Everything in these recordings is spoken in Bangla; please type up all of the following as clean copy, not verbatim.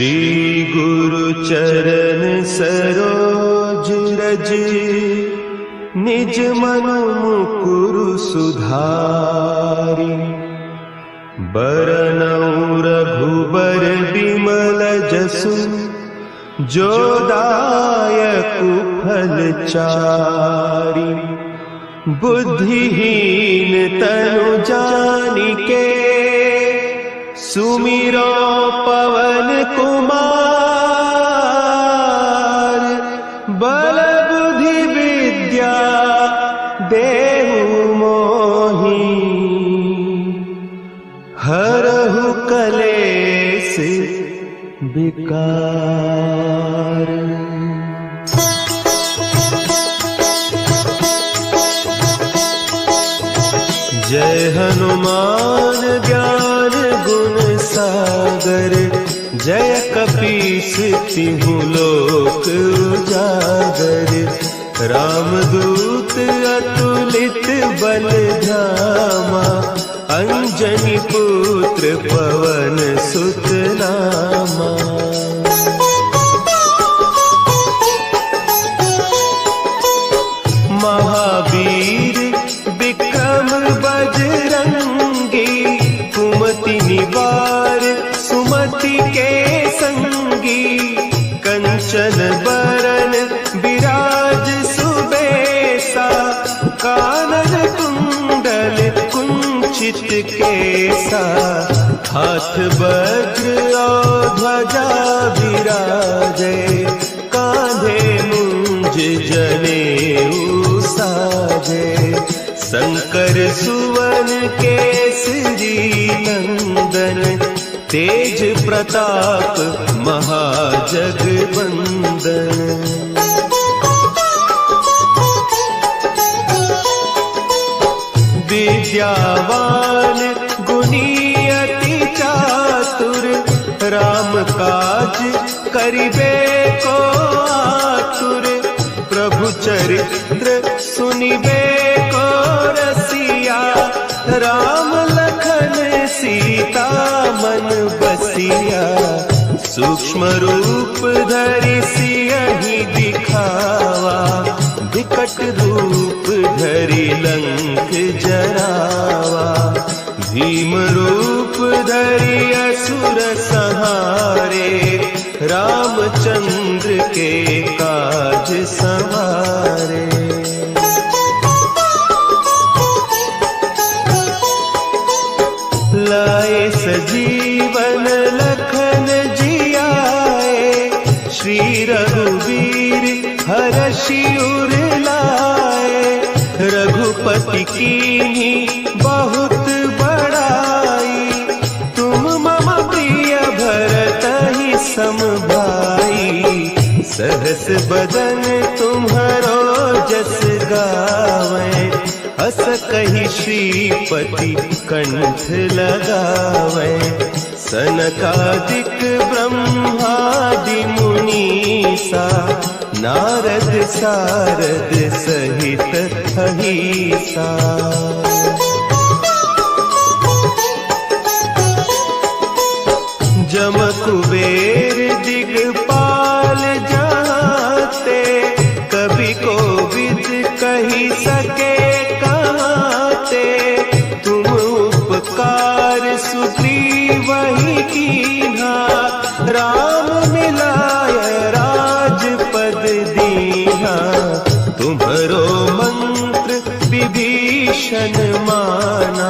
श्री गुरु चरण सरोज रज, निज मनु मुकुरु सुधारि। बरनउँ रघुबर बिमल जसु, जो दायकु फल चारि। बुद्धिहीन तनु जानिके, सुमिरो पवन कुमार। बल बुद्धि विद्या देहु मोहि, हरहु कलेस विकार। जय हनुमान ज्ञान गुण सागर, जय कपीस तिहु लोक उजागर। रामदूत अतुलित बल धामा, अंजनी पुत्र पवन सुत नामा। महावीर विक्रम बजरंगी, कुमति निवार सुमति के संगी। कंचन बरन विराज सुबेसा, कानन कुंडल कुंचित केसा। हाथ वज्र और ध्वजा विराजे, कांधे मुंज जनेऊ साजे। शंकर सुवन केसरी नंदन, तेज प्रताप महाजगवंदन। विद्यावान गुणी अति चातुर, राम काज करिबे को आतुर। प्रभु चरित्र सुनिबे को रसिया, राम लखन सीता मन बसिया। सूक्ष्म रूप धरि सियहि दिखावा, विकट रूप धरि लंक जरावा। भीम रूप धरि असुर संहारे, रामचंद्र के काज संवारे। लाए सजीवन लखन जियाए, श्री रघुवीर हरषि उर लाए। रघुपति कीन्ही बहुत बड़ाई, तुम मम प्रिय भरतहि सम भाई। सहस बदन तुम्हरो जस गावें, अस कहि श्रीपति कंठ लगावें। सनकादिक ब्रह्मादि मुनीसा, नारद सारद सहित अहीसा। जम कुबेर दिगपाल जाते, कवि कोविद कहि सके कहते। तुम उपकार सुग्रीवहि कीन्हा, राम मिलाय राजपद दीन्हा। तुम्हरो मंत्र विभीषण माना,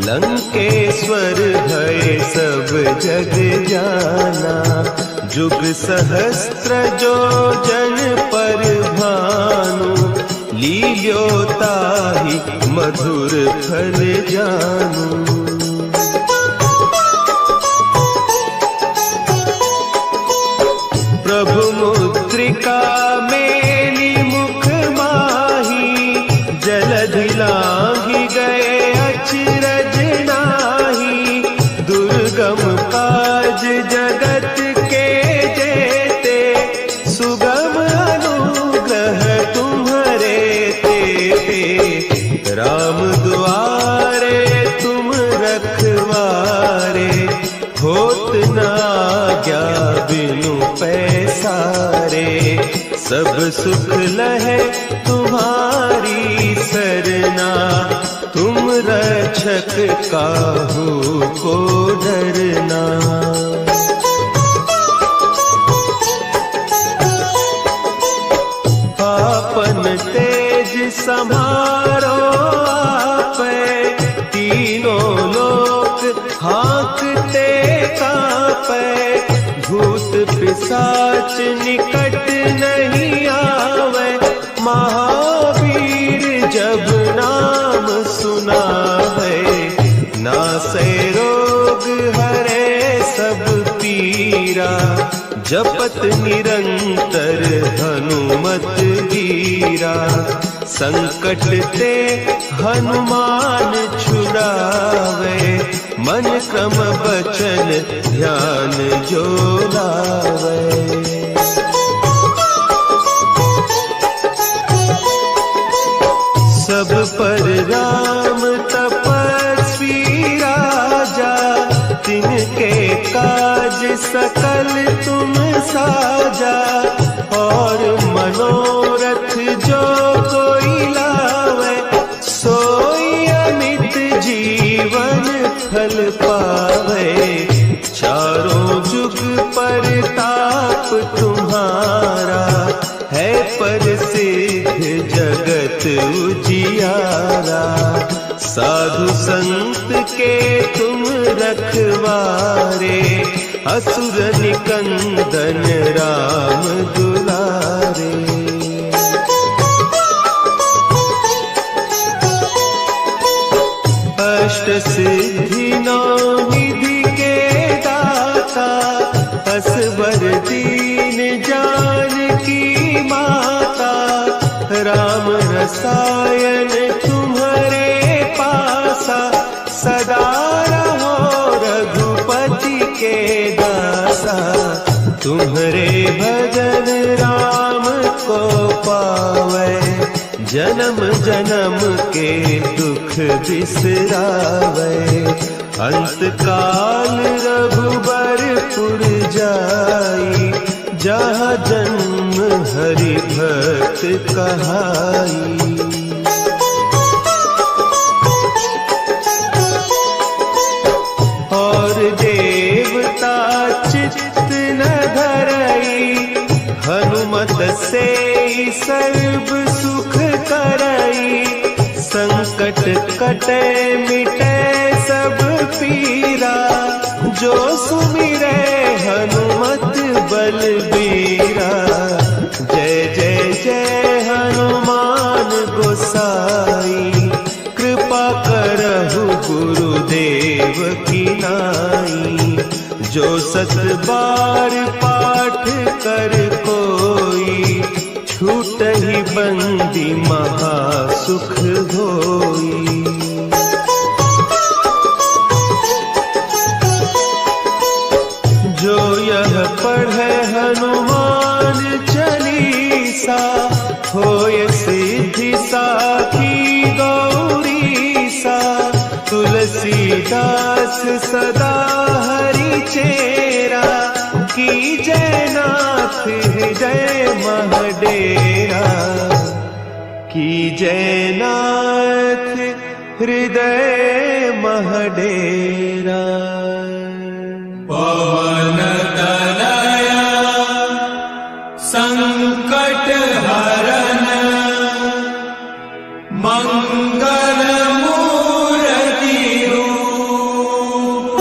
लंकेश्वर भय सब जग जाना। जुग सहस्त्र जो जन पर भानु, लील्यो ताहि मधुर फल जानू। प्रभु मुद्रिका मेली मुख माही, जलधि लांघि गए अचरज नाही। दुर्गम काज जगत के जेते, सुगम अनुग्रह तुम्हरे तेते। राम दुआरे तुम रखवारे, होत न आज्ञा सारे, सब सुख लहे तुम्हारी सरना। तुम रक्षक काहू को डरना। आपन तेज समारो आपे, तीनों लोक हाँकते कांपे। भूत पिशाच निकट नहीं आवे, महावीर जब नाम सुनावे। नासे रोग हरे सब पीरा, जपत निरंतर हनुमत वीरा। संकट ते हनुमान छुड़ावे, मन क्रम बचन ध्यान जो लावे। सब पर राम तपस्वी राजा, तिनके काज सकल तुम साजा। और मनोरथ जो कोई लावे, सोई अमित जीवन फल पावे। चारों जुग परताप तुम्हारा, है प्रसिद्ध जगत उजियारा। साधु संत के तुम रखवारे, असुर निकंदन राम दुलारे। अष्ट सिद्धि नौ निधि के दाता, असवर दीन जानकी माता। राम रसायन तुम्हारे पासा, सदा रहो रघुपति के दासा। तुम्हारे भजन राम को पावे, जन्म जन्म के दुख बिसरावे। अंत काल रघुबरपुर जाई, जहाँ जन्म हरि भक्त कहाई। और देवता चित्त न धरई, हनुमत से सर्व सुख करई। संकट कटे मिटे सब पीरा, जो सुमिरे हनुमत बलबीरा। जय जय जय हनुमान गोसाई, कृपा करहु गुरुदेव की नाई। जो सत बार पाठ कर कोई, छूटहि बंदी महासुख होई। जो यह पढ़े हनुमान चालीसा, होय सिद्धि साखी गौरीसा। तुलसीदास सदा हरि चेरा, की जय नाथ हृदय महडेरा। की जय नाथ हृदय महडेरा। पवन तनया संकट हरन, मंगल मूर्ति रूप।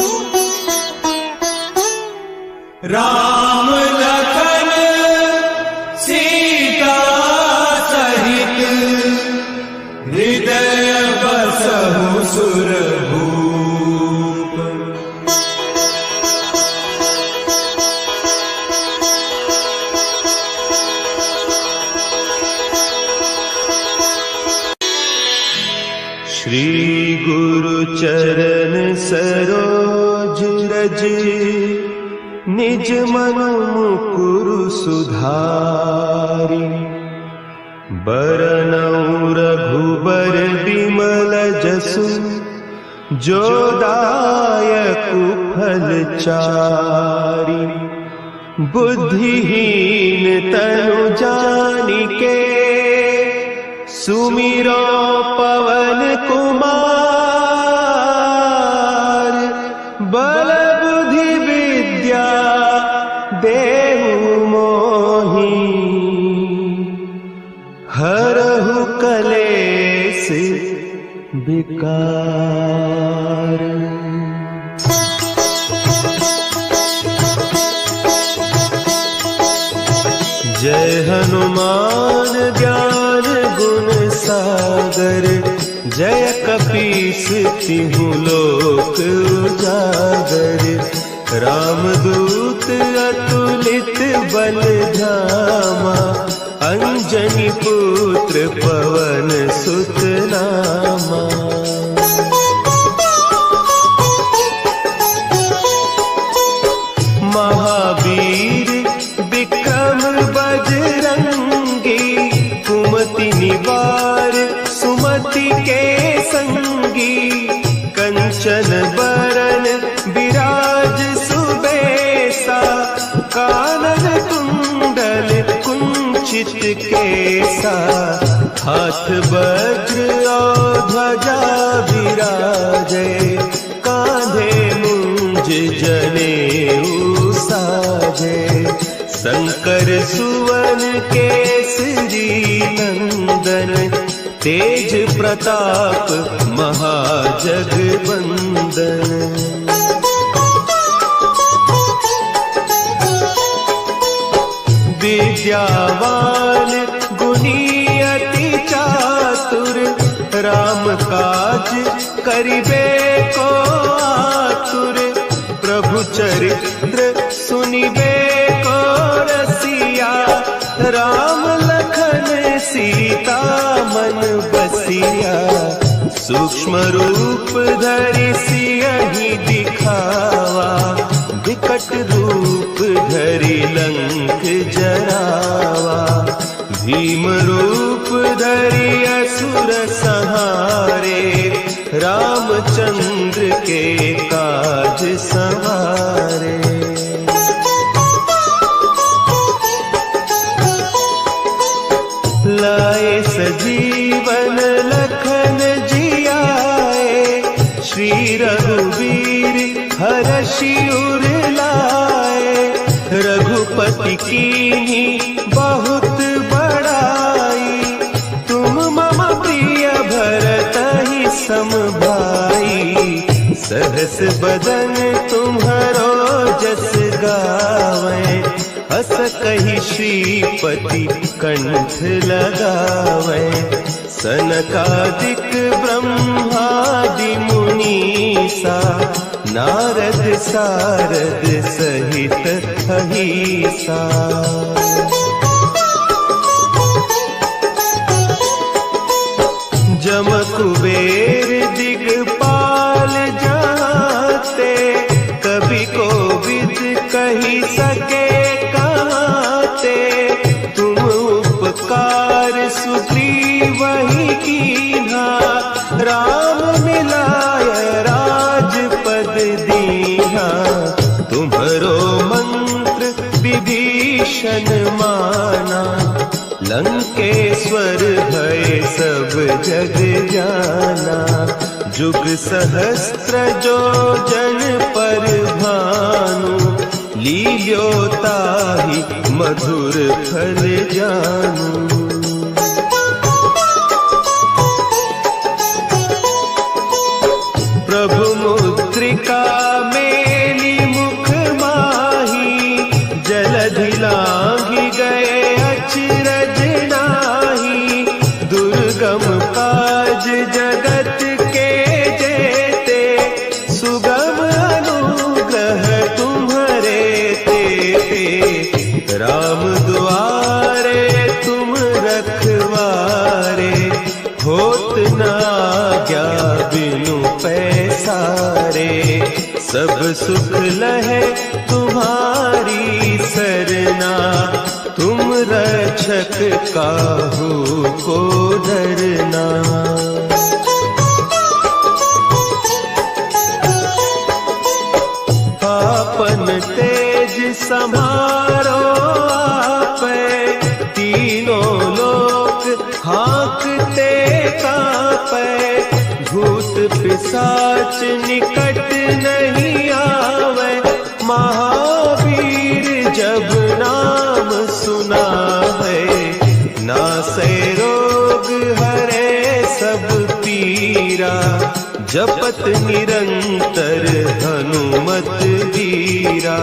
राम लखन सीता सहित, हृदय बसहु सुरभूप। श्री गुरु चरण सरोज रज, निज मनु मुकुरु सुधारि। बरनउँ रघुबर बिमल जसु, जो दायकु फल चारि। बुद्धिहीन तनु जानिके सुमिरो पवन कुमार। बल बुद्धि विद्या देहु मोहि हरहु कलेस विकार। जय हनुमान ज्ञान गुण सागर। जय कपीस तिहु लोक उजागर। रामदूत अतुलित बल धामा। अंजनी पुत्र पवन सुत नामा। महावीर विक्रम बजरंगी। कुमति निवार सुमति के संगी। कंचन बरन विराज सुबेसा। कानन कुंडल कुंचित केसा। हाथ वज्र और ध्वजा विराजे। कांधे मुंज जनेऊ साजे। शंकर सुवन केसरी नंदन। तेज प्रताप महाजगवंदन। विद्यावान गुणी अति चातुर। राम काज करिबे को आतुर। प्रभु चरित्र सुनिबे को रसिया। राम लखन सीता मन बसिया। सूक्ष्म रूप धरि सियहि दिखावा। विकट रूप धरि लंक जरावा। भीम रूप धरि असुर संहारे। रामचंद्र के काज सवारे। लाए सजीवन लखन जियाए। श्री रघुवीर हरषि उर लाए। रघुपति कीन्ही बहुत बड़ाई। तुम मम प्रिय भरतहि सम भाई। सहस बदन तुम्हरो जस गावें। हस कहि श्रीपति कंठ लगावें। सनकादिक ब्रह्मादि मुनीसा। नारद सारद सहित अहीसा। जम कुबेर दिगपाल जाते। कवि कोविद कहि सके कहते। तुम उपकार सुग्रीवहि कीन्हा। राम मिलाय राजपद दीन्हा। तुम्हरो मंत्र विभीषण माना। लंकेश्वर भय सब जग जाना। जुग सहस्त्र जो जन पर भानु। लील्यो ताहि मधुर फल जानू। प्रभु मुद्रिका मेली मुख माही। जलधि लांघि गए अचरज नाही। दुर्गम काज जगत के जेते। सुगम अनुग्रह तुम्हरे तेते। राम दुआरे तुम रखवारे। होत न आज्ञा बिनु पैसारे। सब सुख लहे तुम्हारी सरना। तुम रक्षक काहू को डरना। आपन तेज समा पिशाच निकट नहीं आवे, महावीर जब नाम सुनावे। नासै रोग हरे सब पीरा, जपत निरंतर हनुमत वीरा।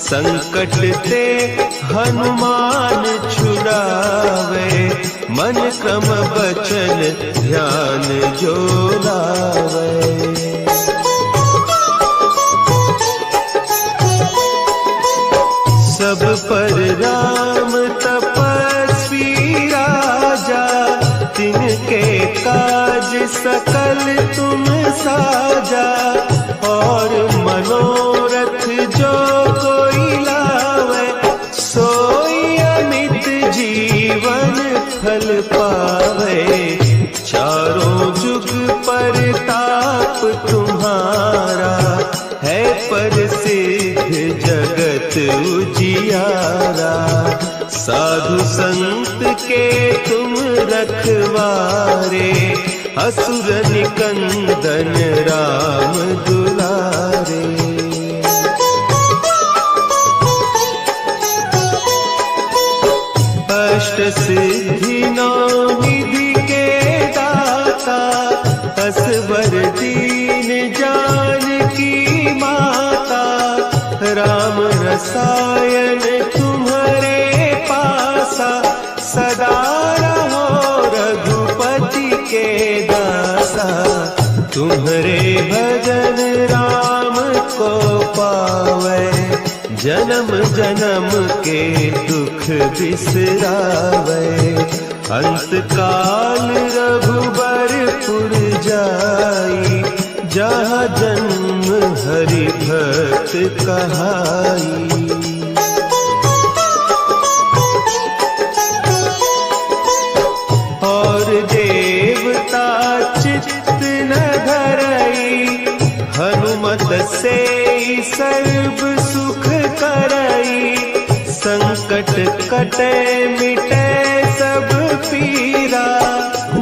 संकट ते हनुमान छुड़ावे, मन क्रम बचन ध्यान जो लावे। सब पर राम तपस्वी राजा, तिनके काज सकल तुम साजा। और मनोरथ जो कोई लावे, सोई अमित जीवन फल पावे। चारों जुग परताप तुम्हारा, है प्रसिद्ध जगत उजियारा। साधु संत के तुम रखवारे, असुर निकंदन राम दुलारे। अष्ट सिद्धि नौ निधि के दाता, असवर दीन जानकी माता। राम रसायन तुम्हारे पासा, सदा रहो रघुपति के दासा। तुम्हारे भजन राम को पावे, जन्म जन्म के दुख बिसरावे। अंत काल रघुबरपुर जाई, जहाँ जन्म हरि भक्त कहाई। और देवता चित्त न धरई, हनुमत से सर्व सुख करई। संकट कटे मिटे सब पीरा,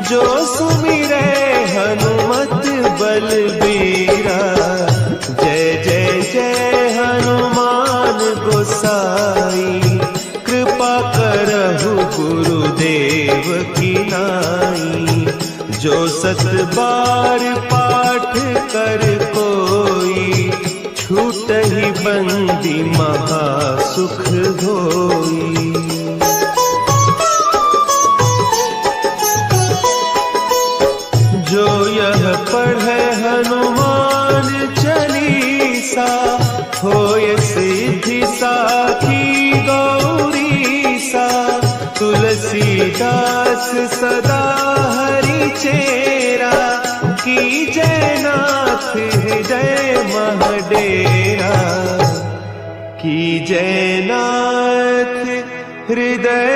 जो सुमिरे हनुमत बलबीरा। जय जय जय हनुमान गोसाई, कृपा करहु गुरुदेव की नाई। जो सत बार पाठ कर कोई, छूटहि बंदी महा सुख होई। जो यह पढ़े हनुमान चालीसा, होय सिद्धि साखी गौरीसा। तुलसीदास सदा हरि चेरा, की जयनाथ हृदय महडेरा। की जयनाथ हृदय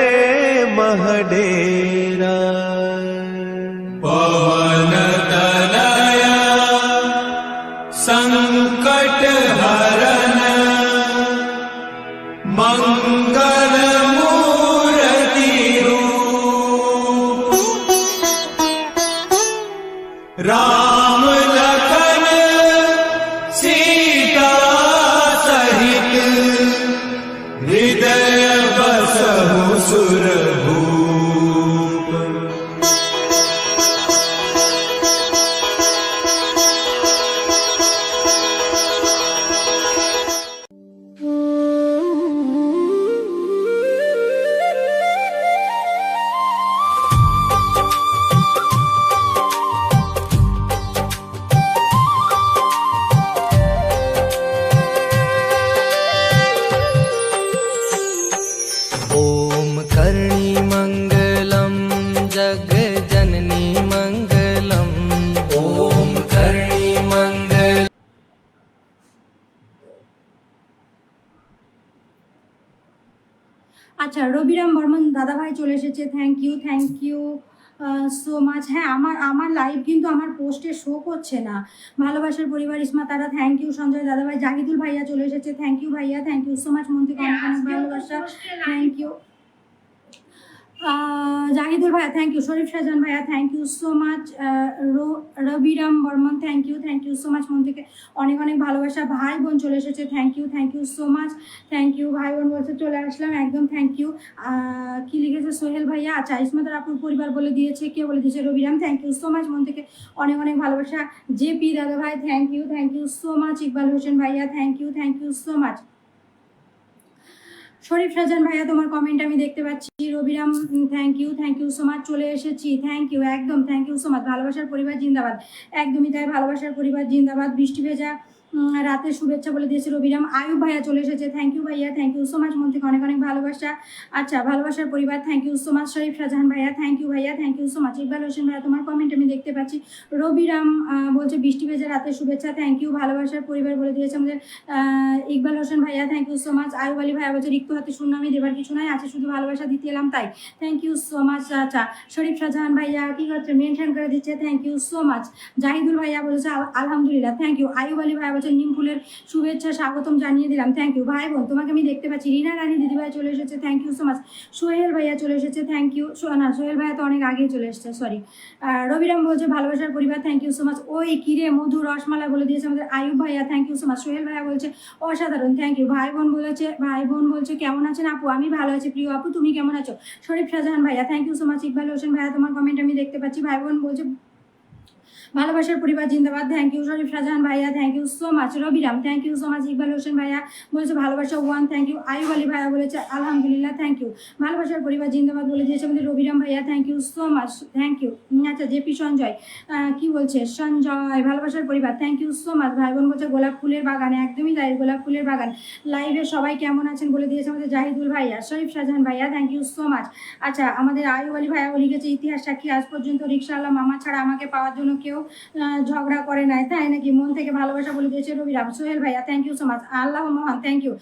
महडेरा। पवन तनया संकट हरन, मंगल मूर्ति रूप। राम लखन सीता सहित, हृदय बसहु सुरभूप। আচ্ছা, রবিরাম বর্মন দাদা ভাই চলে এসেছে, থ্যাংক ইউ সো মাচ। হ্যাঁ, আমার লাইভ কিন্তু আমার পোস্টে শো করছে না। ভালোবাসার পরিবার ইসমা তারা, থ্যাংক ইউ। সঞ্জয় দাদা ভাই, জাহিদুল ভাইয়া চলে এসেছে, থ্যাংক ইউ ভাইয়া, থ্যাংক ইউ সো মাচ। মন থেকে অনেক অনেক ভালোবাসা, থ্যাংক ইউ। জাহিদুল ভাইয়া থ্যাংক ইউ, শরীফ শাহজাহান ভাইয়া thank you so much, Rabiram Barman thank you so much, মন থেকে অনেক অনেক ভালোবাসা। ভাই বোন চলে এসেছে, thank you so much, thank you. ভাই বোন বলছে চলে আসলাম, একদম থ্যাংক ইউ। কি লিখেছে সোহেল ভাইয়া, আচ্ছা ইসমাতার আপুর পরিবার বলে দিয়েছে, কে বলে দিয়েছে, Rabiram thank you so much, মন থেকে অনেক অনেক ভালোবাসা। জেপি দাদা ভাই thank you so much, Iqbal Hossain ভাইয়া thank you so much. Sharif Shahjahan ভাইয়া তোমার কমেন্ট আমি দেখতে পাচ্ছি। Rabiram thank you so much, চলে এসেছি, থ্যাংক ইউ, একদম থ্যাংক ইউ সো মাচ। ভালোবাসার পরিবার জিন্দাবাদ, একদমই তাই, ভালোবাসার পরিবার জিন্দাবাদ। বৃষ্টি ভেজা রাতের শুভেচ্ছা বলে দিয়েছে রবিরাম। আয়ুব ভাইয়া চলে এসেছে, থ্যাংক ইউ ভাইয়া, থ্যাংক ইউ সো মাচ, মন থেকে অনেক অনেক ভালোবাসা। আচ্ছা ভালোবাসার পরিবার thank you so much. Sharif Shahjahan ভাইয়া থ্যাংক ইউ ভাইয়া, thank you so much. Iqbal Hossain ভাইয়া তোমার কমেন্ট আমি দেখতে পাচ্ছি। রবিরাম বলছে বৃষ্টি ভেজা রাতের শুভেচ্ছা, থ্যাংক ইউ। ভালোবাসার পরিবার বলে দিয়েছে আমাদের ইকবাল হোসেন ভাইয়া, thank you so much. Ayub Ali ভাইয়া বলছে রিক্ত হাতে শূন্য, আমি দেবার কিছু নাই, আছে শুধু ভালোবাসা দিতে এলাম তাই, থ্যাংক ইউ সো মাচ। আচ্ছা শরীফ শাহজাহান ভাইয়া কি করছে, মেনশন করে দিচ্ছে, thank you so much. Zahidul ভাইয়া বলেছে আলহামদুলিল্লাহ, থ্যাংক ইউ। আয়ুব আলী ভাইয়া বলছে নিম ফুলের শুভেচ্ছা স্বাগতম জানিয়ে দিলাম, থ্যাংক ইউ। ভাই বোন তোমাকে আমি দেখতে পাচ্ছি। রিনা রানী দিদি ভাই চলে এসেছে, thank you so much. Sohel ভাইয়া চলে এসেছে, থ্যাংক ইউ। না সোহেল ভাইয়া তো অনেক আগেই চলে এসেছে, সরি। রবিরাম বলছে ভালোবাসার পরিবার, থ্যাংক ইউ সো মাচ। ওই কিরে মধু রসমালা বলে দিয়েছে আমাদের আয়ুব ভাইয়া, thank you so much. Sohel ভাইয়া বলছে অসাধারণ, থ্যাংক ইউ। ভাই বোন বলছে কেমন আছেন আপু, আমি ভালো আছি প্রিয় আপু, তুমি কেমন আছো। শরীফ শাহজাহান ভাইয়া thank you so much. Iqbal Hossain ভাইয়া তোমার কমেন্ট আমি দেখতে পাচ্ছি। ভাই বোন বলছে ভালোবাসার পরিবার জিন্দাবাদ, থ্যাংক ইউ। শরীফ শাহজাহান ভাইয়া thank you so much. Rabiram thank you so much. Iqbal Hossain ভাইয়া বলেছে ভালোবাসা ওয়ান, থ্যাংক ইউ। আয়ুব আলী ভাইয়া বলেছে আলহামদুলিল্লাহ, থ্যাংক ইউ। ভালোবাসার পরিবার জিন্দাবাদ বলে দিয়েছে আমাদের রবিরাম ভাইয়া, thank you so much, thank you. আচ্ছা জেপি সঞ্জয় কি বলছে, সঞ্জয় ভালোবাসার পরিবার, থ্যাংক ইউ সো মাচ। ভাই বোন বলছে গোলাপ ফুলের বাগান, একদমই তাই, গোলাপ ফুলের বাগান। লাইভে সবাই কেমন আছেন বলে দিয়েছে আমাদের জাহিদুল ভাইয়া। শরীফ শাহজাহান ভাইয়া থ্যাংক ইউ সো মাচ। আচ্ছা আমাদের আয়ুব আলী ভাইয়া লিখেছে ইতিহাস সাক্ষী আজ পর্যন্ত রিক্সাওয়ালা মামা ছাড়া আমাকে পাওয়ার জন্য কেউ ঝগড়া করে নাই, তাই নাকি, মন থেকে ভালোবাসা বলে দিয়েছে রবিরাম। সোহেল ভাইয়া থ্যাংক ইউ সো মাচ। আল্লাহ মহান, থ্যাংক ইউ।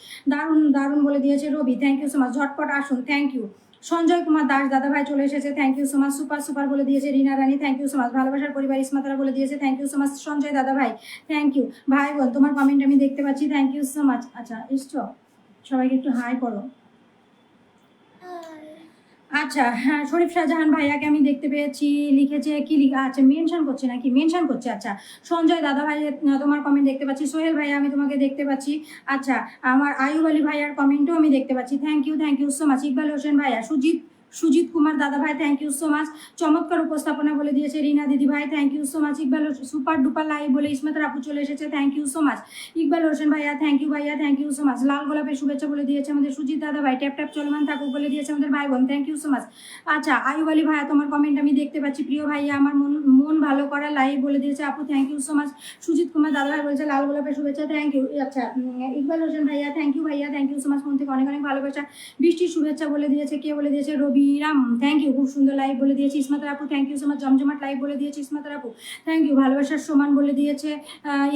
দারুণ বলে দিয়েছে Rabi, thank you so much. ঝটপট আসুন, থ্যাংক ইউ। সঞ্জয় কুমার দাস দাদা ভাই চলে এসেছে, thank you so much. Super বলে দিয়েছে Rina Rani, thank you so much. ভালোবাসার পরিবার ইসমাতারা বলে দিয়েছে, thank you so much. Sanjay দাদা ভাই থ্যাংক ইউ। ভাই বোন তোমার কমেন্ট আমি দেখতে পাচ্ছি, থ্যাংক ইউ সো মাচ। আচ্ছা এসছো, সবাইকে একটু হাই করো। আচ্ছা হ্যাঁ শরীফ শাহজাহান ভাইয়াকে আমি দেখতে পেয়েছি, লিখেছে কি আচ্ছা মেনশন করছে নাকি, মেনশন করছে। আচ্ছা সঞ্জয় দাদা ভাই তোমার কমেন্ট দেখতে পাচ্ছি। সোহেল ভাইয়া আমি তোমাকে দেখতে পাচ্ছি। আচ্ছা আমার আয়ুব আলী ভাইয়ার কমেন্টও আমি দেখতে পাচ্ছি, thank you so much. Iqbal Hossain ভাইয়া, সুজিত কুমার দাদা ভাই থ্যাংক ইউ সো মাচ। চমৎকার উপস্থাপনা বলে দিয়েছে রিনা দিদি ভাই, thank you so much. Iqbal super duper live বলে ইসমাতার আপু চলে এসেছে, thank you so much. Iqbal Hossain ভাইয়া থ্যাংক ইউ সো মাচ। লাল গোলাপের শুভেচ্ছা বলে দিয়েছে আমাদের সুজিত দাদা ভাই। ট্যাপ চলমান থাকুক বলে দিয়েছে আমাদের ভাই বোন, থ্যাংক ইউ সো মাচ। আচ্ছা আয়ুব আলী ভাইয়া তোমার কমেন্ট আমি দেখতে পাচ্ছি। প্রিয় ভাইয়া আমার মন ভালো করা লাইভ বলে দিয়েছে আপু, thank you so much. Sujit Kumar দাদা ভাই বলেছে লাল গোলাপের শুভেচ্ছা, থ্যাংক ইউ। আচ্ছা ইকবাল হোসেন ভাইয়া থ্যাংক ইউ সো মাচ, মন থেকে অনেক অনেক ভালোবাসা। বৃষ্টির শুভেচ্ছা বলে দিয়েছে, কে বলে দিয়েছে, রবিরাম, থ্যাংক ইউ। খুব সুন্দর লাইভ বলে দিয়েছে ইসমাতার আপু, থ্যাংক ইউ সো মাচ। জমজমাট লাইভ বলে দিয়েছে ইসমাতার আপু, থ্যাংক ইউ। ভালোবাসার সমান বলে দিয়েছে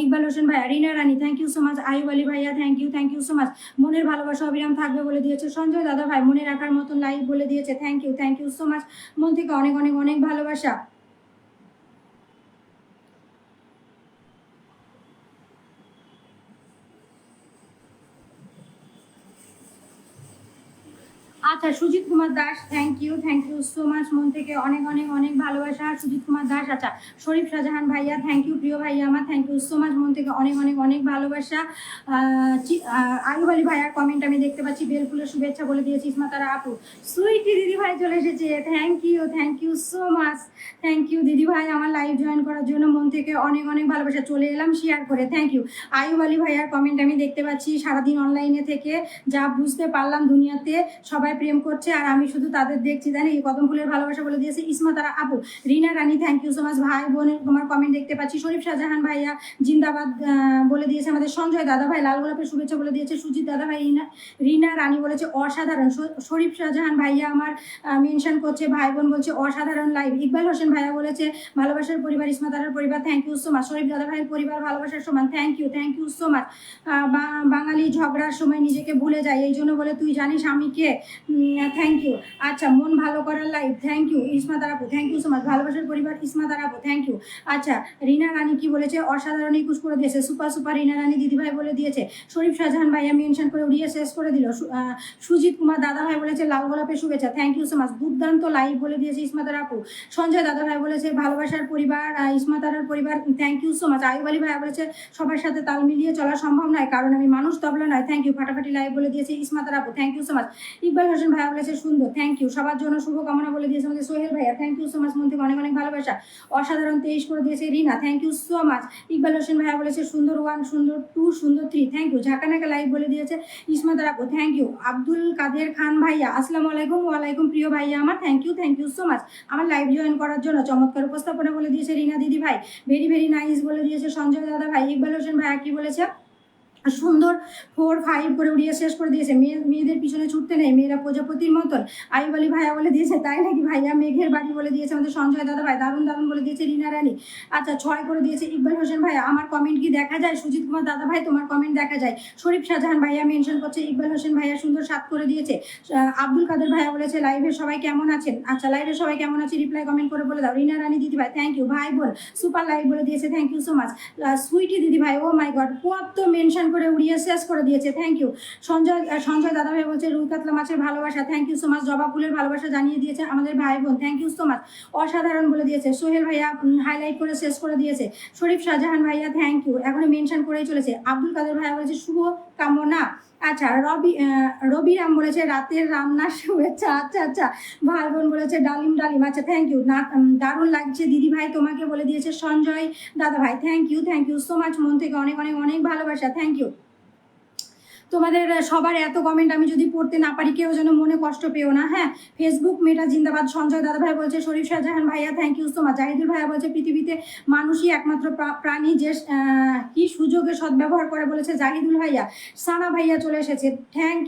ইকবাল হোসেন ভাইয়া। Rina Rani thank you so much. Ayub Ali ভাইয়া থ্যাংক ইউ সো মাচ। মনের ভালোবাসা অবিরাম থাকবে বলে দিয়েছে সঞ্জয় দাদা ভাই। মনে রাখার মতন লাইভ বলে দিয়েছে, থ্যাংক ইউ সো মাচ। মন থেকে অনেক অনেক অনেক ভালোবাসা। আচ্ছা Sujit Kumar Das thank you so much, মন থেকে অনেক অনেক অনেক ভালোবাসা সুজিত কুমার দাস। আচ্ছা শরীফ শাহজাহান ভাইয়া থ্যাংক ইউ, প্রিয় ভাইয়া আমার থ্যাংক ইউ সো মাচ, মন থেকে অনেক অনেক অনেক ভালোবাসা। আয়ুব আলী ভাইয়ার কমেন্ট আমি দেখতে পাচ্ছি, বেলফুলের শুভেচ্ছা বলে দিয়েছি ইসমাতারা আপু। সুইটি দিদি ভাই চলে এসেছে, thank you so much, thank you দিদি ভাই আমার লাইভ জয়েন করার জন্য, মন থেকে অনেক অনেক ভালোবাসা। চলে এলাম শেয়ার করে, থ্যাংক ইউ। আয়ুব আলী ভাইয়ার কমেন্ট আমি দেখতে পাচ্ছি, সারাদিন অনলাইনে থেকে যা বুঝতে পারলাম দুনিয়াতে সবাই প্রেম করছে আর আমি শুধু তাদের দেখছি, জানি কদম ফুলের ভালোবাসা বলে দিয়েছে ইসমাতারা আপু। রিনা Rani thank you so much. ভাই বোনের তোমার কমেন্ট দেখতে পাচ্ছি। শরীফ শাহজাহান ভাইয়া জিন্দাবাদ বলে দিয়েছে আমাদের সঞ্জয় দাদা ভাই। লাল গোলাপের শুভেচ্ছা বলে দিয়েছে সুজিত দাদা ভাই। রিনা রানী বলেছে অসাধারণ। শরীফ শাহজাহান ভাইয়া আমার মেনশন করছে, ভাই বোন বলছে অসাধারণ লাইভ। ইকবাল হোসেন ভাইয়া বলেছে ভালোবাসার পরিবার ইসমাতারার পরিবার, থ্যাংক ইউ সো মাচ। শরীফ দাদা ভাইয়ের পরিবার ভালোবাসার সমান, থ্যাংক ইউ সো মাচ। বাঙালি ঝগড়ার সময় নিজেকে ভুলে যায়, এই জন্য বলে তুই জানিস আমি কে, থ্যাংক ইউ। আচ্ছা, মন ভালো করার লাইভ, থ্যাংক ইউ ইসমা তারাপু, থ্যাংক ইউ সো মাচ। ভালোবাসার পরিবার ইসমা তারাপু, থ্যাংক ইউ। আচ্ছা, রিনা রানী কি বলেছে, অসাধারণ ইকুশ করে দিয়েছে, সুপার সুপার রিনা রানী দিদিভাই বলে দিয়েছে। শরীফ শাহজাহান ভাইয়া মেনশন করে উড়িয়ে শেষ করে দিল। সুজিত কুমার দাদা ভাই বলেছে লাল গোলাপের শুভেচ্ছা, থ্যাংক ইউ সো মাচ। দুর্দান্ত লাইভ বলে দিয়েছে ইসমা তারাপু। সঞ্জয় দাদা ভাই বলেছে ভালোবাসার পরিবার ইসমা তারার পরিবার, thank you so much. Ayub Ali ভাইয়া বলেছে সবার সাথে তাল মিলিয়ে চলা সম্ভব নয়, কারণ আমি মানুষ তবলা নয়, থ্যাংক ইউ। ফাটাফাটি লাইভ বলে দিয়েছে ইসমা তারাপু, thank you so much. Iqbal Hossain ভাইয়া বলেছে সুন্দর, থ্যাংক ইউ। সবার জন্য শুভকামনা বলে দিয়েছে আমাদের সোহেল ভাইয়া, থ্যাংক ইউ সো মাচ, মন থেকে অনেক অনেক ভালোবাসা। অসাধারণ 23 করে দিয়েছে Rina, thank you so much. Iqbal Hossain ভাইয়া বলেছে সুন্দর 1, সুন্দর 2, সুন্দর 3, থ্যাংক ইউ। ঝাঁকানাকা লাইভ বলে দিয়েছে ইসমা তারাপু, থ্যাংক ইউ। আব্দুল কাদের খান ভাইয়া আসসালামু আলাইকুম। ওয়ালাইকুম প্রিয় ভাইয়া আমার, থ্যাংক ইউ সো মাচ আমার লাইভ জয়েন করার জন্য। চমৎকার উপস্থাপনা বলে দিয়েছে রিনা দিদি ভাই, ভেরি ভেরি নাইস বলে দিয়েছে সঞ্জয় দাদা ভাই। ইকবাল হোসেন ভাইয়া কি বলেছে, সুন্দর 4, 5 করে উড়িয়ে শেষ করে দিয়েছে। মেয়েদের পিছনে ছুটতে নেই, মেয়েরা প্রজাপতির মতন। আইব আলী ভাইয়া বলে দিয়েছে তাই নাকি ভাইয়া। মেঘের বাড়ি বলে দিয়েছে আমাদের সঞ্জয় দাদা ভাই, দারুণ দারুণ বলে দিয়েছে রিনা রানী। আচ্ছা, 6 করে দিয়েছে ইকবাল হোসেন ভাইয়া। আমার কমেন্ট কি দেখা যায়? সুজিত কুমার দাদা ভাই তোমার কমেন্ট দেখা যায়। শরীফ শাহজাহান ভাইয়া মেনশন করছে ইকবাল হোসেন ভাইয়া সুন্দর 7 করে দিয়েছে। আব্দুল কাদের ভাইয়া বলেছে লাইভে সবাই কেমন আছেন। আচ্ছা, লাইভে সবাই কেমন আছে রিপ্লাই কমেন্ট করে বলে দাও। রিনা রানী দিদি ভাই, থ্যাংক ইউ। ভাই বোন সুপার লাইভ বলে দিয়েছে, thank you so much. Sweety দিদি ভাই, ও মাই গড, কত মেনশন করে উড়িয়ে শেষ করে দিয়েছে, থ্যাংক ইউ। সঞ্জয় দাদা ভাই বলছে রুই কাতলা মাছের ভালোবাসা, থ্যাংক ইউ সো মাচ। জবা ফুলের ভালোবাসা জানিয়ে দিয়েছে আমাদের ভাই বোন, থ্যাংক ইউ সো মাচ। অসাধারণ বলে দিয়েছে সোহেল ভাইয়া, হাইলাইট করে শেষ করে দিয়েছে। শরীফ শাহজাহান ভাইয়া, থ্যাংক ইউ, এখনো মেনশন করেই চলেছে। আব্দুল কাদের ভাইয়া বলেছে শুভ কামনা। আচ্ছা, রবিরাম বলেছে রাতের রান্নার শুভেচ্ছা। আচ্ছা আচ্ছা, ভাই বোন বলেছে ডালিম ডালিম, আচ্ছা থ্যাংক ইউ। না, দারুণ লাগছে দিদি ভাই তোমাকে বলে দিয়েছে সঞ্জয় দাদা ভাই, থ্যাংক ইউ সো মাচ, মন থেকে অনেক অনেক অনেক ভালোবাসা, থ্যাংক ইউ। তোমাদের সবার এত কমেন্ট আমি যদি পড়তে না পারি কেউ যেন মনে কষ্ট পেও না, হ্যাঁ। ফেসবুক মেটা জিন্দাবাদ, সঞ্জয় দাদা ভাই বলছে। শরীফ শাহজাহান ভাইয়া, thank you so much. Zahidul ভাইয়া বলছে পৃথিবীতে মানুষই একমাত্র প্রাণী যে কি সুযোগে সদ্ব্যবহার করে বলেছে জাহিদুল ভাইয়া। সানা ভাইয়া চলে এসেছে, থ্যাংক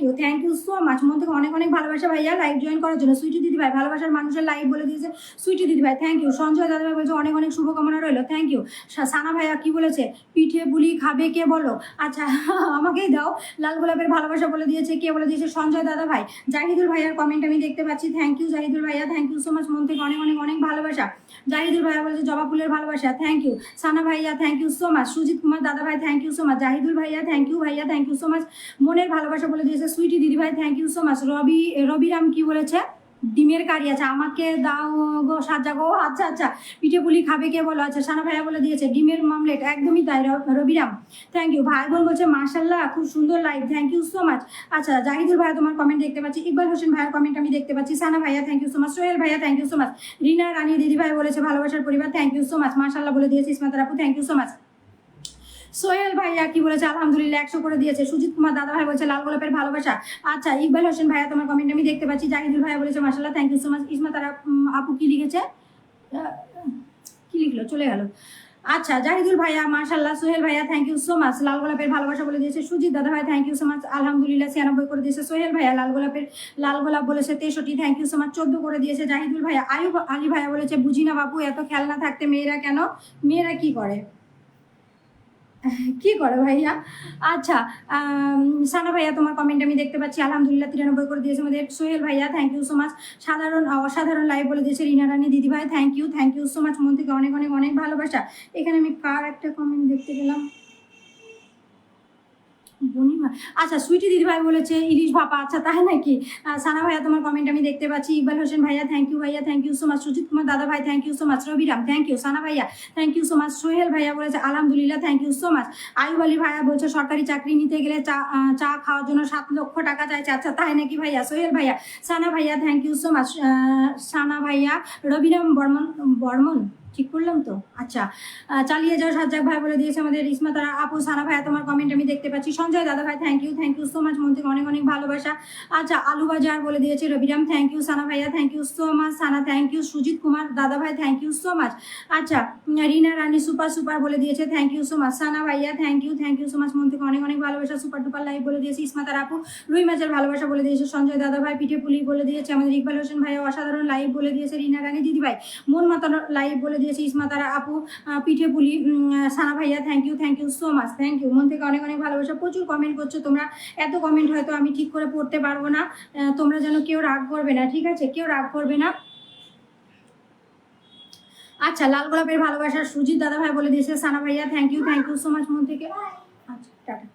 ইউ সো মাচ, মন থেকে অনেক অনেক ভালোবাসা ভাইয়া লাইভ জয়েন করার জন্য। সুইটি দিদি ভাই ভালোবাসার মানুষের লাইভ বলে দিয়েছে সুইটি দিদি ভাই, থ্যাংক ইউ। সঞ্জয় দাদা ভাই বলছে অনেক অনেক শুভকামনা রইলো, থ্যাংক ইউ। সানা ভাইয়া কি বলেছে, পিঠে বুলি খাবে কে বলো। আচ্ছা, আমাকেই দাও। লাল গোলাপের ভালোবাসা বলে দিয়েছে, কে বলে দিয়েছে, সঞ্জয় দাদা ভাই। জাহিদুল ভাইয়ার কমেন্ট আমি দেখতে পাচ্ছি, থ্যাংক ইউ জাহিদুল ভাইয়া, থ্যাংক ইউ সো মাচ, মন থেকে অনেক অনেক অনেক ভালোবাসা। জাহিদুল ভাইয়া বলেছে জবা ফুলের ভালোবাসা, থ্যাংক ইউ। সানা ভাইয়া, thank you so much. Sujit Kumar দাদা ভাই, thank you so much. Zahidul ভাইয়া, থ্যাংক ইউ ভাইয়া, থ্যাংক ইউ সো মাচ। মনের ভালোবাসা বলে দিয়েছে সুইটি দিদি ভাই, thank you so much. Rabiram কি বলেছে, ডিমের কারি, আছে আমাকে দাও গো সাজা গো। আচ্ছা আচ্ছা, পিঠে পুলি খাবে কে বলো। আচ্ছা, সানা ভাইয়া বলে দিয়েছে ডিমের মামলেট, একদমই তাই রবিরাম, থ্যাংক ইউ। ভাই বোন বলছে মাশাল্লাহ খুব সুন্দর live, thank you so much. আচ্ছা, জাহিদুল ভাইয়া তোমার কমেন্ট দেখতে পাচ্ছি। ইকবাল হোসেন ভাইয়ার কমেন্ট আমি দেখতে পাচ্ছি। সানা ভাইয়া, thank you so much. Sohel ভাইয়া, thank you so much. Rina Rani দিদি ভাই বলেছে ভালোবাসার পরিবার, থ্যাংক ইউ সো মাচ, মাশাল্লাহ বলে দিয়েছে ইসমা তারাপু, thank you so much. Sohel ভাইয়া কি বলেছে, আলহামদুলিল্লাহ 100 করে দিয়েছে। সুজিত কুমার দাদা ভাই বলছে লাল গোলাপের ভালোবাসা। আচ্ছা, ইকবাল হোসেন ভাইয়া তোমার কমেন্ট আমি দেখতে পাচ্ছি। জাহিদুল ভাইয়া বলেছে মাশাআল্লাহ, থ্যাংক ইউ সো মাচ। ইসমা তারা আপু কি লিখেছে, কি লিখলো, চলে গেল। আচ্ছা, জাহিদুল ভাইয়া মাশাআল্লাহ। সোহেল ভাইয়া, থ্যাংক ইউ সো মাচ, লাল গোলাপের ভালোবাসা বলে দিয়েছে। সুজিত দাদা ভাই, থ্যাংক ইউ সো মাচ, আলহামদুলিল্লাহ 96 করে দিয়েছে। সোহেল ভাইয়া লাল গোলাপ বলেছে 63, থ্যাংক ইউ সো মাচ, 14 করে দিয়েছে। জাহিদুল ভাইয়া। আয়ুব আলী ভাইয়া বলেছে বুঝি না বাপু, এত খেলনা থাকতে মেয়েরা কেন, মেয়েরা কি করে ভাইয়া। আচ্ছা, সানা ভাইয়া তোমার কমেন্ট আমি দেখতে পাচ্ছি, আলহামদুলিল্লাহ 93 করে দিয়েছে আমাদের। সোহেল ভাইয়া, থ্যাংক ইউ সো মাচ। অসাধারণ লাইভ বলে দিয়েছে রিনা রানী দিদি ভাই, থ্যাংক ইউ সো মাচ, মন থেকে অনেক অনেক অনেক ভালোবাসা। এখানে আমি কার একটা কমেন্ট দেখতে পেলাম, বনিমা। আচ্ছা, সুইটি দিদি ভাই বলেছে ইলিশ ভাপা, আচ্ছা তাই নাকি। সানা ভাইয়া তোমার কমেন্ট আমি দেখতে পাচ্ছি। ইকবাল হোসেন ভাইয়া, থ্যাংক ইউ ভাইয়া, thank you so much. Sujit Kumar দাদা ভাই, thank you so much. Rabiram, thank you. Sana ভাইয়া, thank you so much. Sohel ভাইয়া বলেছে আলহামদুলিল্লাহ, thank you so much. Ayub Ali ভাইয়া বলছে সরকারি চাকরি নিতে গেলে চা খাওয়ার জন্য 7 লক্ষ টাকা চাইছে, আচ্ছা তাই নাকি ভাইয়া। সোহেল ভাইয়া। সানা ভাইয়া, thank you so much. Sana ভাইয়া। রবিরাম বর্মন ঠিক করলাম তো, আচ্ছা। চালিয়ে যাও সাজ্জাক ভাই বলে দিয়েছে আমাদের ইসমা তারা আপু। সানা ভাইয়া তোমার কমেন্ট আমি দেখতে পাচ্ছি। সঞ্জয় দাদা ভাই, থ্যাংক ইউ সো মাচ, মন থেকে অনেক অনেক ভালোবাসা। আচ্ছা, আলু বাজার বলে দিয়েছে রবিরাম, থ্যাংক ইউ। সানা ভাইয়া, thank you so much. Sana, thank you. Sujit Kumar দাদা ভাই, থ্যাংক ইউ সো মাচ। আচ্ছা, রিনা রানী সুপার বলে দিয়েছে, thank you so much. Sana ভাইয়া, থ্যাংক ইউ সো মাচ, মন থেকে অনেক অনেক ভালোবাসা। সুপার ডুপার লাইভ বলে দিয়েছে ইসমা তারা আপু। রুই মাছের ভালোবাসা বলে দিয়েছে সঞ্জয় দাদা ভাই। পিঠে পুলি বলে দিয়েছে আমাদের ইকবাল হোসেন ভাইয়া। অসাধারণ লাইভ বলে দিয়েছে রিনা রানী দিদি ভাই। মন মাতানো লাইভ বলে দিয়েছে ইসমা তারা আপু, পিঠে পুলি, সানা ভাইয়া thank you so much, thank you, মন থেকে অনেক অনেক ভালোবাসা। প্রচুর কমেন্ট করছো তোমরা, এত কমেন্ট হয়তো আমি ঠিক করে পড়তে পারবো না, তোমরা যেন কেউ রাগ করবে না, ঠিক আছে, কেউ রাগ করবে না। আচ্ছা, লাল গোলাপের ভালোবাসা সুজিত দাদা ভাই বলে দিয়েছে, সানা ভাইয়া থ্যাংক ইউ সো মাচ, মন থেকে। আচ্ছা, টাটা।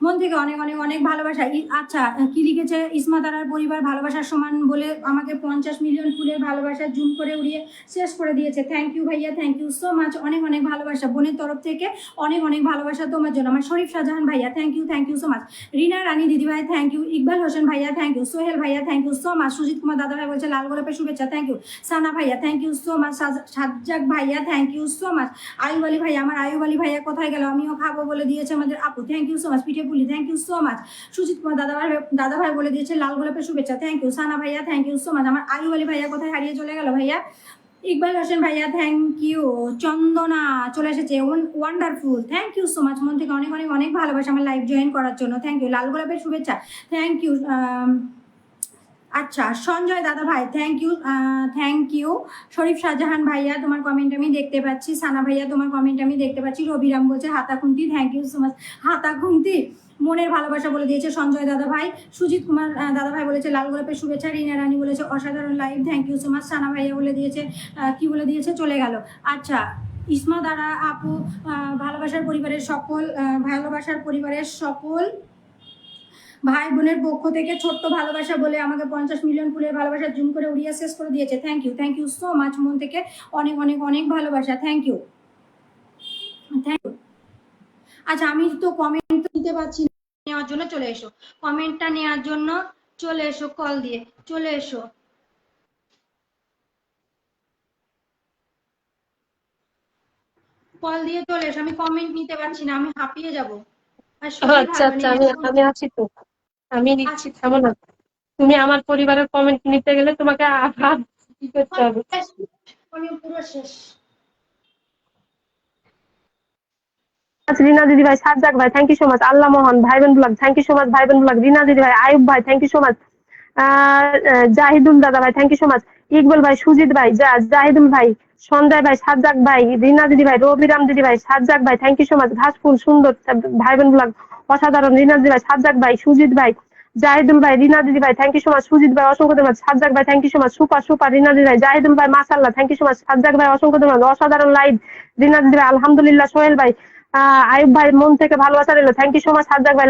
মন থেকে অনেক অনেক অনেক ভালোবাসা। আচ্ছা, কি লিখেছে, ইসমা তারার পরিবার ভালোবাসার সমান বলে আমাকে 50 মিলিয়ন ফুলের ভালোবাসা জুম করে উড়িয়ে শেষ করে দিয়েছে। থ্যাংক ইউ ভাইয়া, থ্যাংক ইউ সো মাচ, অনেক অনেক ভালোবাসা বোনের তরফ থেকে, অনেক অনেক ভালোবাসা তোমার জন্য। আমার শরীফ শাহজাহান ভাইয়া thank you so much, Rina Rani দিদি ভাই থ্যাংক ইউ, ইকবাল হোসেন ভাইয়া থ্যাংক ইউ, সোহেল ভাইয়া thank you so much, Sujit Kumar দাদা ভাই বলছে লাল গোলাপের শুভেচ্ছা, থ্যাংক ইউ, সানা ভাইয়া thank you so much, Sajjak ভাইয়া thank you so much, Ayub Ali ভাইয়া, আমার আয়ুব আলী ভাইয়া কোথায় গেল, আমিও খাবো বলে দিয়েছে আমাদের আপু, থ্যাংক ইউ সো মাচ, পিঠে পুলি thank you so much, Sujit Kumar দাদা ভাই বলে দিয়েছে লাল গোলাপের শুভেচ্ছা, থ্যাংক ইউ, সানা ভাইয়া থ্যাংক ইউ সো মাচ, আমার আয়ুব আলী ভাইয়া কোথায় হারিয়ে চলে গেল ভাইয়া, ইকবাল হোসেন ভাইয়া থ্যাংক ইউ, চন্দনা চলে এসেছে, wonderful thank you so much, মন থেকে অনেক অনেক অনেক ভালোবাসা আমার লাইভ জয়েন করার জন্য, থ্যাংক ইউ, লাল গোলাপের শুভেচ্ছা থ্যাংক ইউ। আচ্ছা, সঞ্জয় দাদা ভাই থ্যাংক ইউ, শরীফ শাহজাহান ভাইয়া তোমার কমেন্ট আমি দেখতে পাচ্ছি, সানা ভাইয়া তোমার কমেন্ট আমি দেখতে পাচ্ছি, রবিরাম বলছে হাতা খুন্তি, থ্যাংক ইউ সো মাচ, হাতা খুন্তি, মনের ভালোবাসা বলে দিয়েছে সঞ্জয় দাদা ভাই, সুজিত কুমার দাদা ভাই বলেছে লাল গোলাপের শুভেচ্ছা, রিনা রানী বলেছে অসাধারণ live, thank you so much, Sana ভাইয়া বলে দিয়েছে কি বলে দিয়েছে চলে গেল। আচ্ছা, ইসমা দ্বারা আপু ভালোবাসার পরিবারের সকল ভাই বোনের পক্ষ থেকে ছোট্ট ভালোবাসা বলে আমাকে 50 মিলিয়ন ফুলের ভালোবাসা জুম করে উড়িয়ে শেষ করে দিয়েছে, থ্যাংক ইউ সো মাচ, মন থেকে অনেক অনেক অনেক ভালোবাসা, থ্যাংক ইউ। আচ্ছা, আমি তো কমেন্ট দিতে পারছি না, নেওয়ার জন্য চলে এসো, কমেন্টটা নেওয়ার জন্য চলে এসো, কল দিয়ে চলে এসো, কল দিয়ে চলে এসো, আমি কমেন্ট নিতে পারছি না, আমি হাঁপিয়ে যাবো। আচ্ছা আচ্ছা, আমি আছি তো, আমি নিচ্ছি, থামো না। তুমি আমার পরিবারের কমেন্ট নিতে গেলে তোমাকে আবার কি করতে হবে। আমি পুরো শেষ। রিনা দিদি ভাই, সাজ্জাক ভাই থ্যাংক ইউ সো মাচ, আল্লাহ মোহন ভাই বোন blog thank you so much, ভাই বোন ব্লগ, রিনা দিদি ভাই, আয়ুব ভাই thank you so much, Zahidul দাদা ভাই thank you so much, Iqbal ভাই, সুজিত ভাই, জাহিদুল ভাই, সঞ্জয় ভাই, সাজ্জাক ভাই, রিনা দিদি ভাই, রবিরাম দিদি ভাই, সাজ্জাক ভাই থ্যাংক ইউ সো মাচ, ঘাসফুল সুন্দর ভাই বোন ব্লগ অসাধারণ, রিনা দিদি ভাই, সাজ্জাক ভাই, সুজিত ভাই, জাহিদুল ভাই, রিনা দিদি ভাই thank you so much, Sujit ভাই অসংখ্য ধন্যবাদ, সাজ্জাক ভাই thank you so much, super Rina দিদি ভাই, জাহিদুল ভাই মাশাআল্লাহ thank you so much, Sajjak ভাই অসংখ্য ধন্যবাদ, অসাধারণ লাইভ, রিনা দিদি ভাই আলহামদুলিল্লাহ, সোহেল ভাই, আয়ুব ভাই মন থেকে ভালোবাসা রইল, thank you so much, Sajjak ভাই,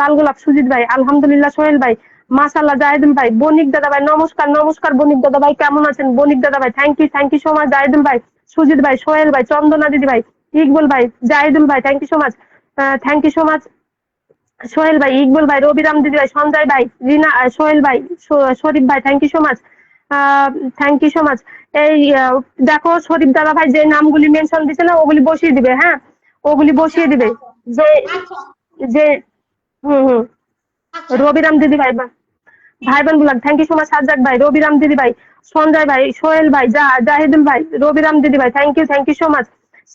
লাল গোলাপ সুজিত ভাই আলহামদুলিল্লাহ, সোহেল ভাই মাশাআল্লাহ, জাহিদুল ভাই, বণিক দাদা ভাই নমস্কার বণিক দাদা ভাই কেমন আছেন, বণিক দাদা ভাই thank you so much, Zahidul ভাই, সুজিত ভাই, সোহেল ভাই, চন্দনা দিদি ভাই, ইকবল ভাই, জাহিদুল ভাই thank you so much, Sohel ভাই, ইকবল ভাই, রবিরাম দিদি ভাই, সঞ্জয় ভাই, রিনা, সোহেল ভাই, শরীফ ভাই থ্যাংক ইউ সো মাচ, এই দেখো শরীফ দাদা ভাই যে নামগুলি মেনশন দিছে না ওগুলি বসিয়ে দিবে, হ্যাঁ ওগুলি বসিয়ে দিবে, যে যে রবিরাম দিদি ভাই, ভাই বোন blog thank you so much, Sajjak ভাই, রবিরাম দিদি ভাই, সঞ্জয় ভাই, সোহেল ভাই, জাহিদুল ভাই, রবিরাম দিদি ভাই thank you so much,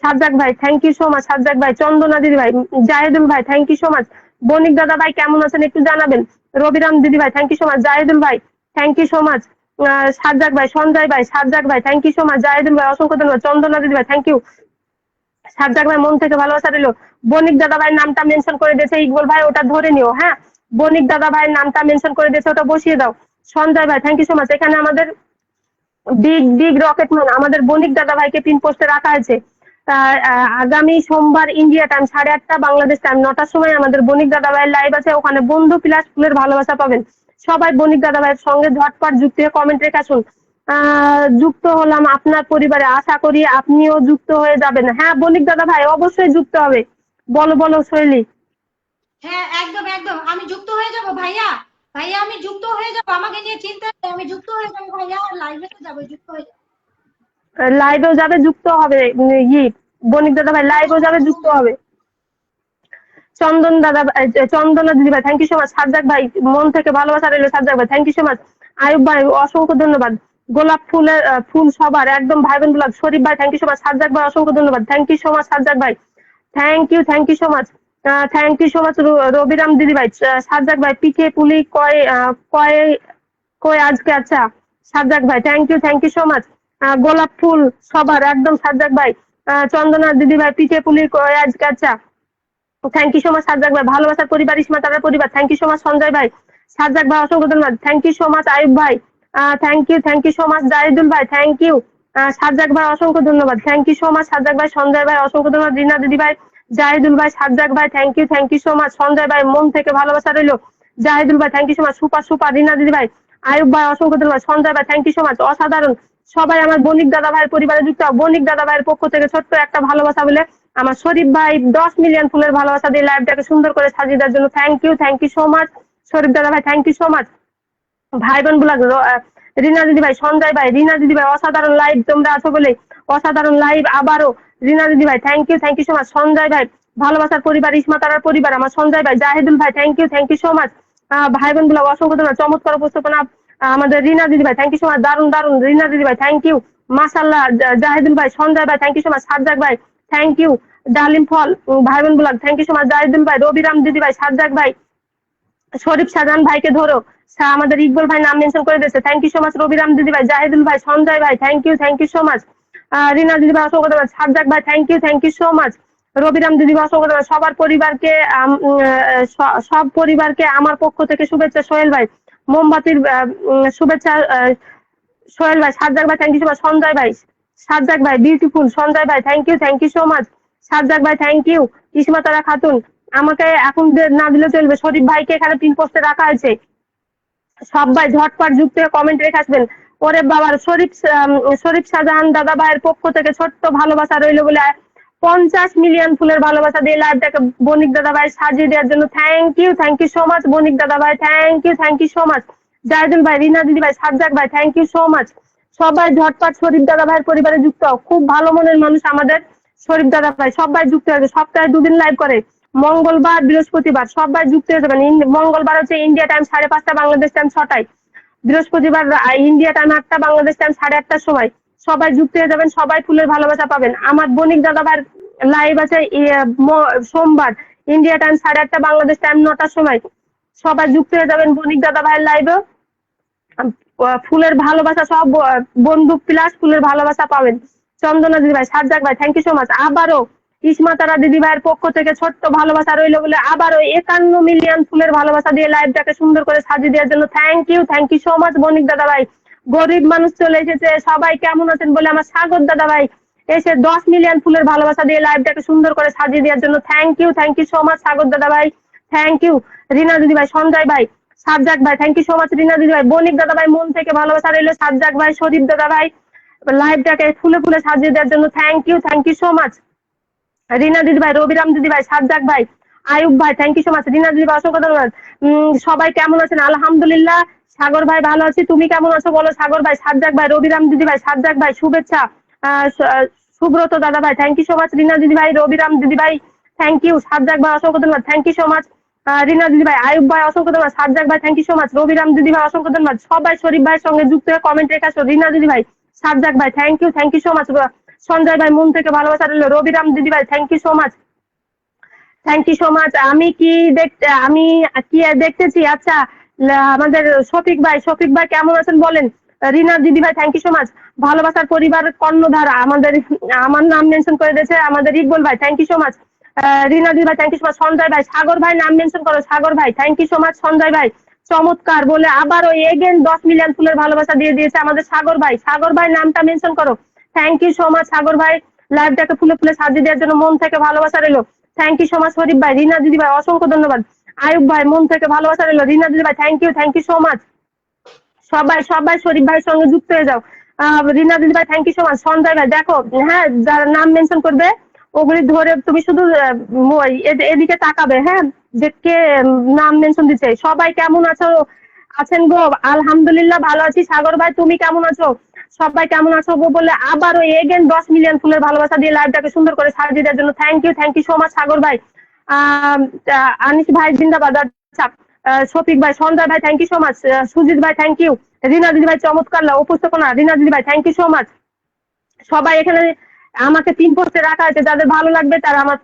Sajjak ভাই thank you so much, Sajjak ভাই, চন্দনা দিদি ভাই, জাহিদুল ভাই thank you so much, Banik দাদা ভাই কেমন আছেন একটু জানাবেন, রবিরাম দিদি ভাই thank you so much, Zahidul ভাই thank you so much, Sajjak ভাই, সঞ্জয় ভাই, সাজ্জাক ভাই thank you so much, Zahidul ভাই অসংখ্য ধন্যবাদ, চন্দনা দিদি ভাই থ্যাংক ইউ, সাজ্জাক ভাই মন থেকে ভালোবাসা রইল, বণিক দাদা ভাই নামটা মেনশন করে দিয়েছে, ইকবল ভাই ওটা ধরে নিও, হ্যাঁ বণিক দাদা ভাইয়ের নামটা মেনশন করে দিয়েছে ওটা বসিয়ে দাও, সঞ্জয় ভাই থ্যাংক ইউ সো মাচ, এখানে আমাদের বিগ রকেট ম্যান আমাদের বণিক দাদা ভাইকে পিন পোস্টে রাখা আছে, আগামী সোমবার ইন্ডিয়া টাইম 8:30 বাংলাদেশ টাইম 9টার সময় আমাদের বণিক দাদা ভাইয়ের লাইভ আছে, ওখানে বন্ধু প্লাস ফুলের ভালোবাসা পাবেন, সবাই বণিক দাদা ভাইয়ের সঙ্গে ঝটপট যুক্ত হয়ে কমেন্ট রেখে আসুন, যুক্ত হলাম আপনার পরিবারে, আশা করি আপনিও যুক্ত হয়ে যাবেন, হ্যাঁ বণিক দাদা ভাই অবশ্যই যুক্ত হবে, বলো শৈলী, হ্যাঁ একদম আমি যুক্ত হয়ে যাব ভাইয়া, আমি যুক্ত হয়ে যাব, আমাকে নিয়ে চিন্তা নেই, আমি যুক্ত হয়ে যাব ভাইয়া, লাইভে তো যাবো, যুক্ত হয়ে যাব, লাইভেও যাবে যুক্ত হবে, বণিক দাদা ভাই লাইভেও যাবে যুক্ত হবে, চন্দনা দিদি ভাই thank you so much, Sajjak ভাই মন থেকে ভালোবাসা রইল, সাজ্জাক ভাই thank you so much, Ayub ভাই অসংখ্য ধন্যবাদ, গোলাপ ফুল সবার একদম ভাই বোন ব্লগ, শরীফ ভাই thank you so much, Sajjak ভাই অসংখ্য ধন্যবাদ, thank you so much, Sajjak ভাই thank you so much, Rabiram দিদি ভাই, সাজ্জাক ভাই পিঠে পুলি কয় আজকে, আচ্ছা সাজ্জাক ভাই থ্যাংক ইউ সো মাচ, গোলাপ ফুল সবার একদম সাজ্জাক ভাই, চন্দনা দিদি ভাই, পিঠে পুলি আচ্ছা, thank you so much Sajjak ভাই, ভালোবাসার পরিবার ইসমা তারার পরিবার, thank you so much Sanjay ভাই, সাজ্জাক ভাই অসংখ্য ধন্যবাদ, thank you so much Ayub ভাই, thank you so much Zahidul ভাই, থ্যাংক ইউ সাজ্জাক ভাই অসংখ্য ধন্যবাদ, thank you so much Sajjak ভাই, সঞ্জয় ভাই অসংখ্য ধন্যবাদ, রিনা দিদি ভাই, জাহিদুল ভাই, সাজ্জাক ভাই, thank you so much, Sanjay ভাই মন থেকে ভালোবাসা রইলো, জাহিদুল ভাই thank you so much, super super, Rina দিদি ভাই, আয়ুব ভাই অসংখ্য ধন্যবাদ, সঞ্জয় ভাই থ্যাংক ইউ সো মাচ, অসাধারণ। সবাই আমার বণিক দাদা ভাইয়ের পরিবারে যুক্ত। বণিক দাদা ভাইয়ের পক্ষ থেকে ছোট্ট একটা ভালোবাসা বলে আমার শরীফ ভাই 10 মিলিয়ন ফুলের ভালোবাসা দিয়ে লাইভটাকে সুন্দর করে সাজিয়ে দেওয়ার জন্য থ্যাংক ইউ সো মাচ শরীফ দাদা ভাই, থ্যাংক ইউ সো মাচ। ভাই বোন ব্লগ, রিনা দিদি ভাই, সঞ্জয় ভাই, রিনা দিদি ভাই অসাধারণ লাইভ তোমরা আছো বলে, অসাধারণ লাইভ আবারও রিনা দিদি ভাই, thank you so much. Sanjay ভাই ভালোবাসার পরিবার ইসমা তারার পরিবার, আমার সঞ্জয় ভাই, জাহিদুল ভাই থ্যাংক ইউ সো মাচ। ভাই বোন ব্লগ অসংখ্য ধন্যবাদ, চমৎকার উপস্থাপনা আমাদের রিনা দিদি ভাই, থ্যাংক ইউ সো মাচ, দারুন দারুন রিনা দিদি ভাই, থ্যাংক ইউ মাশাআল্লাহ। জাহিদুল ভাই, সঞ্জয় ভাই thank you so much, Sajjak ভাই থ্যাংক ইউ, ডালিম ফল ভাই বোন blog thank you so much, Zahidul ভাই, রবিরাম দিদি ভাই, সাজ্জাক ভাই, শরীফ শাহজাহান ভাইকে ধরো, আমাদের ইকবল ভাই নাম মেনশন করে দিয়েছে, thank you so much. Rabiram দিদি ভাই, জাহিদুল ভাই, সঞ্জয় ভাই thank you so much. Rina দিদি ভাই অসংখ্য ধন্যবাদ, সাজ্জাক ভাই thank you so much. Rabiram দিদি ভাই অসংখ্য ধন্যবাদ, সবার পরিবারকে সব পরিবারকে আমার পক্ষ থেকে শুভেচ্ছা। সোহেল ভাই মোমবাতির শুভেচ্ছা, সোহেল ভাই, সাজ্জাক ভাই thank you so much. Sanjay ভাই, সাজ্জাক ভাই বিউটিফুল, সঞ্জয় ভাই thank you so much. Sajjak ভাই থ্যাংক ইউ। ইসমা তারা খাতুন আমাকে এখন না দিলে চলবে, শরীফ ভাইকে এখানে পিন পোস্টে রাখা হয়েছে, সবাই ঝটপট যুক্ত হয়ে কমেন্ট রেখে আসবেন। ওরে বাবার শরীফ শাহজাহান দাদা ভাইয়ের পক্ষ থেকে ছোট্ট ভালোবাসা রইলো বলে 50 মিলিয়ন ফুলের ভালোবাসা দিয়ে লাইভটাকে বণিক দাদা ভাই সাজিয়ে দেওয়ার জন্য thank you so much Banik দাদা ভাই, thank you so much. Zahidul ভাই, রিনা দিদি ভাই, সাজ্জাক ভাই থ্যাংক ইউ সো মাচ। সবাই ঝটপট শরীফ দাদা ভাইয়ের পরিবারে যুক্ত হও, খুব ভালো মনের মানুষ আমাদের শরীফ দাদা ভাই, সবাই যুক্ত হয়েছে, সপ্তাহে 2 দিন লাইভ করে, মঙ্গলবার বৃহস্পতিবার, সবাই যুক্ত হয়ে যাবেন। মঙ্গলবার হচ্ছে ইন্ডিয়া টাইম 5:30, বাংলাদেশ টাইম 6টায়, বৃহস্পতিবার ইন্ডিয়া টাইম 8টা, বাংলাদেশ টাইম 8:30টার সময়, সবাই যুক্ত হয়ে যাবেন, সবাই ফুলের ভালোবাসা পাবেন। আমার বণিক দাদা ভাইয়ের লাইভ আছে সোমবার ইন্ডিয়া টাইম 8:30, বাংলাদেশ টাইম 9টার সময়, সবাই যুক্ত হয়ে যাবেন বণিক দাদা ভাইয়ের লাইভে, ফুলের ভালোবাসা সব বন্ধু প্লাস ফুলের ভালোবাসা পাবেন। চন্দনা দিদি ভাই, সাজ্জাক ভাই থ্যাংক ইউ সো মাচ। আবারও ইসমা তারা দিদি ভাইয়ের পক্ষ থেকে ছোট্ট ভালোবাসা রইলো বলে আবারও 51 মিলিয়ন ফুলের ভালোবাসা দিয়ে লাইভটাকে সুন্দর করে সাজিয়ে দেওয়ার জন্য thank you so much Banik দাদা ভাই। গরিব মানুষ চলে এসেছে, সবাই কেমন আছেন বলে আমার সাগর দাদা ভাই এসে 10 মিলিয়ন ফুলের ভালোবাসা দিয়ে লাইভটাকে সুন্দর করে সাজিয়ে দেওয়ার জন্য thank you so much Sagar দাদা ভাই, থ্যাংক ইউ। রিনা দিদি ভাই, সঞ্জয় ভাই, সাজ্জাক ভাই thank you so much. Rina দিদি ভাই, বণিক দাদা ভাই মন থেকে ভালোবাসা রইলো, সাজ্জাক ভাই, শরীফ দাদা ভাই লাইভটাকে ফুলে ফুলে সাজিয়ে দেওয়ার জন্য thank you so much. Rina দিদি ভাই, রবিরাম দিদি ভাই, সাজ্জাক ভাই, আয়ুব ভাই thank you so much. Rina দিদি ভাই অসংখ্য ধন্যবাদ। সবাই কেমন আছেন? আলহামদুলিল্লাহ। সাগর ভাই ভালো আছি, তুমি কেমন আছো বলো? সাগর ভাই, সাজ্জাক ভাই, রবিরাম দিদি ভাই, সাজ্জাক ভাই শুভেচ্ছা। সুব্রত দাদা ভাই thank you so much. Rina দিদি ভাই, রবিরাম দিদি ভাই থ্যাংক ইউ। সাজ্জাক ভাই অসংখ্য ধন্যবাদ, thank you so much. Rina দিদি ভাই, আয়ুব ভাই অসংখ্য ধন্যবাদ, সাজ্জাক ভাই thank you so much, Rabiram দিদি ভাই অসংখ্য ধন্যবাদ। সবাই শরীফ ভাইয়ের সঙ্গে যুক্ত হয়ে কমেন্ট রেখে আসো। রিনা দিদি ভাই, সাজ্জাক ভাই thank you so much. Sanjay ভাই মন থেকে ভালোবাসা রইলো। রবিরাম দিদি ভাই thank you so much, thank you so much. আমি কি দেখতেছি? আচ্ছা, আমাদের শফিক ভাই কেমন আছেন বলেন? রিনা দিদি ভাই থ্যাংক ইউ সো মাচ। ভালোবাসার পরিবার কর্ণধার আমার নাম মেনশন করে দিয়েছে আমাদের ইকবল ভাই, thank you so much. Rina দিদি ভাই thank you so much. Sanjay ভাই, সাগর ভাই নাম মেনশন করো, সাগর ভাই thank you so much. Sanjay ভাই চমৎকার বলে আবারও এগেন 10 মিলিয়ন ফুলের ভালোবাসা দিয়ে দিয়েছে আমাদের সাগর ভাই। সাগর ভাই নামটা মেনশন করো, thank you so much Sagar ভাই। লাইভটাকে ফুলে ফুলে সাজিয়ে দেওয়ার জন্য মন থেকে ভালোবাসা রইলো, থ্যাংক ইউ সো মাচ। শরীফ ভাই, রিনা দিদি ভাই অসংখ্য ধন্যবাদ। আয়ুব ভাই মন থেকে ভালোবাসা রইলো। রিনা দিদি ভাই থ্যাংক ইউ সো মাচ। সবাই শরীফ ভাইয়ের সঙ্গে যুক্ত হয়ে যাও। রিনা দিদি ভাই thank you so much. Sanjay ভাই দেখো, হ্যাঁ যারা নাম মেনশন করবে ওগুলি ধরে তুমি শুধু এদিকে তাকাবে, হ্যাঁ যে কে নাম মেনশন দিচ্ছে। সবাই কেমন আছেন গো? আলহামদুলিল্লাহ ভালো আছি। সাগর ভাই তুমি কেমন আছো? সবাই কেমন আছো গো বলে আবারও এগেন 10 মিলিয়ন ফুলের ভালোবাসা দিয়ে লাইভটাকে সুন্দর করে সাজিয়ে দেওয়ার জন্য thank you so much Sagar ভাই। আনিস ভাই জিন্দাবাদ। আচ্ছা, শফিক ভাই, সঞ্জয় ভাই thank you so much. Sujit ভাই থ্যাংক ইউ। রিনা দিদি ভাই চমৎকার উপস্থাপনা। রিনা দিদি ভাই থ্যাংক ইউ সো মাচ। সবাই এখানে আমাকে 3 পোস্টে রাখা আছে, যাদের ভালো লাগবে তারা আমার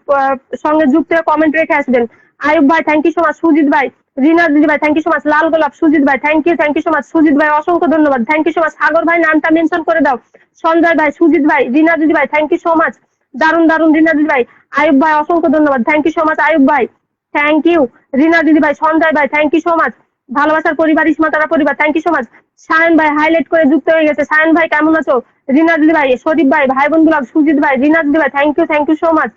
সঙ্গে যুক্ত হয়ে কমেন্ট রেখে আসবেন। আয়ুব ভাই thank you so much. Sujit ভাই, রিনা দিদি ভাই থ্যাংক ইউ সো মাচ। লাল গোলাপ সুজিত ভাই thank you so much. Sujit ভাই অসংখ্য ধন্যবাদ, thank you so much. Sagar ভাই নামটা মেনশন করে দাও। সঞ্জয় ভাই, সুজিত ভাই, রিনা দিদি ভাই থ্যাংক ইউ সো মাচ। দারুন দারুন রিনা দিদি ভাই। আয়ুব ভাই অসংখ্য ধন্যবাদ, thank you so much Ayub ভাই, থ্যাংক ইউ। রিনা দিদি ভাই, সঞ্জয় ভাই থ্যাংক ইউ সো মাচ। ভালোবাসার পরিবার, ইসমাতারা পরিবার thank you so much. Sayan ভাই হাইলাইট করে যুক্ত হয়ে গেছে। সায়ন ভাই কেমন আছো? রিনা দিদি ভাই, শরীফ ভাই, ভাই বোন ব্লগ, সুজিত ভাই, রিনা দিদি ভাই thank you so much.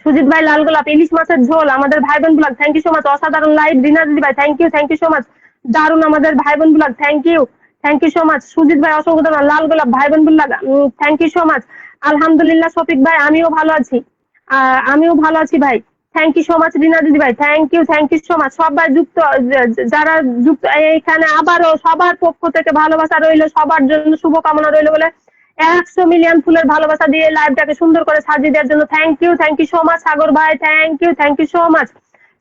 Sujit ভাই লাল গোলাপ, ইলিশ মাছের ঝোল, আমাদের ভাই বোন blog thank you so much. অসাধারণ লাইভ রিনা দিদি ভাই থ্যাংক ইউ সো মাচ। দারুন আমাদের ভাই বোন blog thank you so much. Sujit ভাই অসংখ্য ধন্যবাদ। লাল গোলাপ ভাই বোন blog thank you so much. আলহামদুলিল্লাহ শফিক ভাই, আমিও ভালো আছি, ভাই, thank you so much. Rina দিদি ভাই থ্যাংক ইউ সো মাচ। সবাই যুক্ত, যারা যুক্ত এইখানে আবারও সবার পক্ষ থেকে ভালোবাসা রইলো, সবার জন্য শুভকামনা রইলো বলে 100 মিলিয়ন ফুলের ভালোবাসা দিয়ে লাইভটাকে সুন্দর করে সাজিয়ে দেওয়ার জন্য thank you so much. Sagar ভাই thank you so much.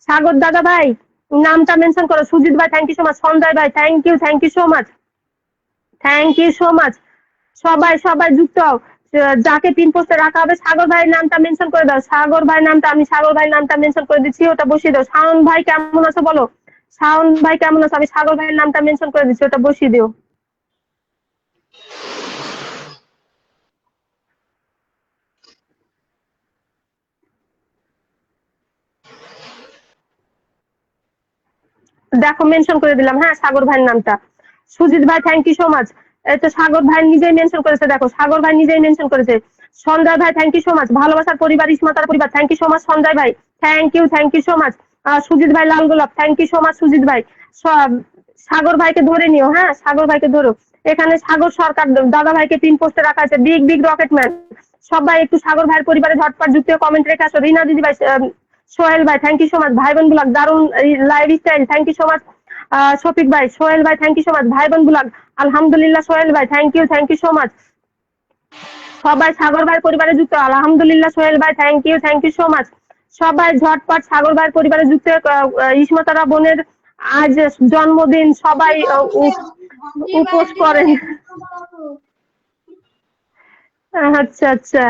Sagar দাদা ভাই নামটা মেনশন করো। সুজিত ভাই thank you so much. Sanjay ভাই thank you so much, thank you so much. সবাই যুক্ত হও। যাকে পিন পোস্টে রাখা হবে সাগর ভাইয়ের নামটা মেনশন করে দাও। সাগর ভাইয়ের নামটা, আমি সাগর ভাইয়ের নামটা মেনশন করে দিচ্ছি, ওটা বসিয়ে দাও। শাওন ভাই কেমন আছো বলো? শাওন ভাই কেমন আছো? আমি সাগর ভাইয়ের নামটা মেনশন করে দিচ্ছি, ওটা বসিয়ে দিও। দেখো মেনশন করে দিলাম, হ্যাঁ সাগর ভাইয়ের নামটা। সুজিত ভাই থ্যাংক ইউ সো মাচ। এই তো সাগর ভাই নিজেই মেনশন করেছে, দেখো সাগর ভাই নিজেই মেনশন করেছে। সঞ্জয় ভাই থ্যাংক ইউ সো মাচ। ভালোবাসার পরিবার, ইসমাতার পরিবার thank you so much. Sanjay ভাই thank you so much. Sujit ভাই লাল গোলাপ thank you so much. Sujit ভাই, সাগর ভাইকে ধরে নিও, হ্যাঁ সাগর ভাইকে ধরো। এখানে সাগর সরকার দাদা ভাইকে পিন পোস্টে রাখা আছে, বিগ রকেট ম্যান। সবাই একটু সাগর ভাইয়ের পরিবারে ঝটপট যুক্ত কমেন্ট রেখে আসো। রিনা দিদি ভাই, সোহেল ভাই থ্যাংক ইউ সো মাচ। ভাই বোন ব্লগ দারুন live style thank you so much. Shafiq ভাই, সোহেল ভাই থ্যাংক ইউ সো মাচ। ভাই বোন ব্লগ আলহামদুলিল্লাহ সোহেল ভাই থ্যাংক ইউ সো মাচ। সবাই সাগর ভাইয়ের পরিবারে যুক্ত, আলহামদুলিল্লাহ সোহেল ভাই থ্যাংক ইউ সো মাচ। সবাই ঝটপট সাগর ভাইয়ের পরিবারে যুক্ত। ইসমাতারা বোনের আজ জন্মদিন, সবাই উপোস করেন। আচ্ছা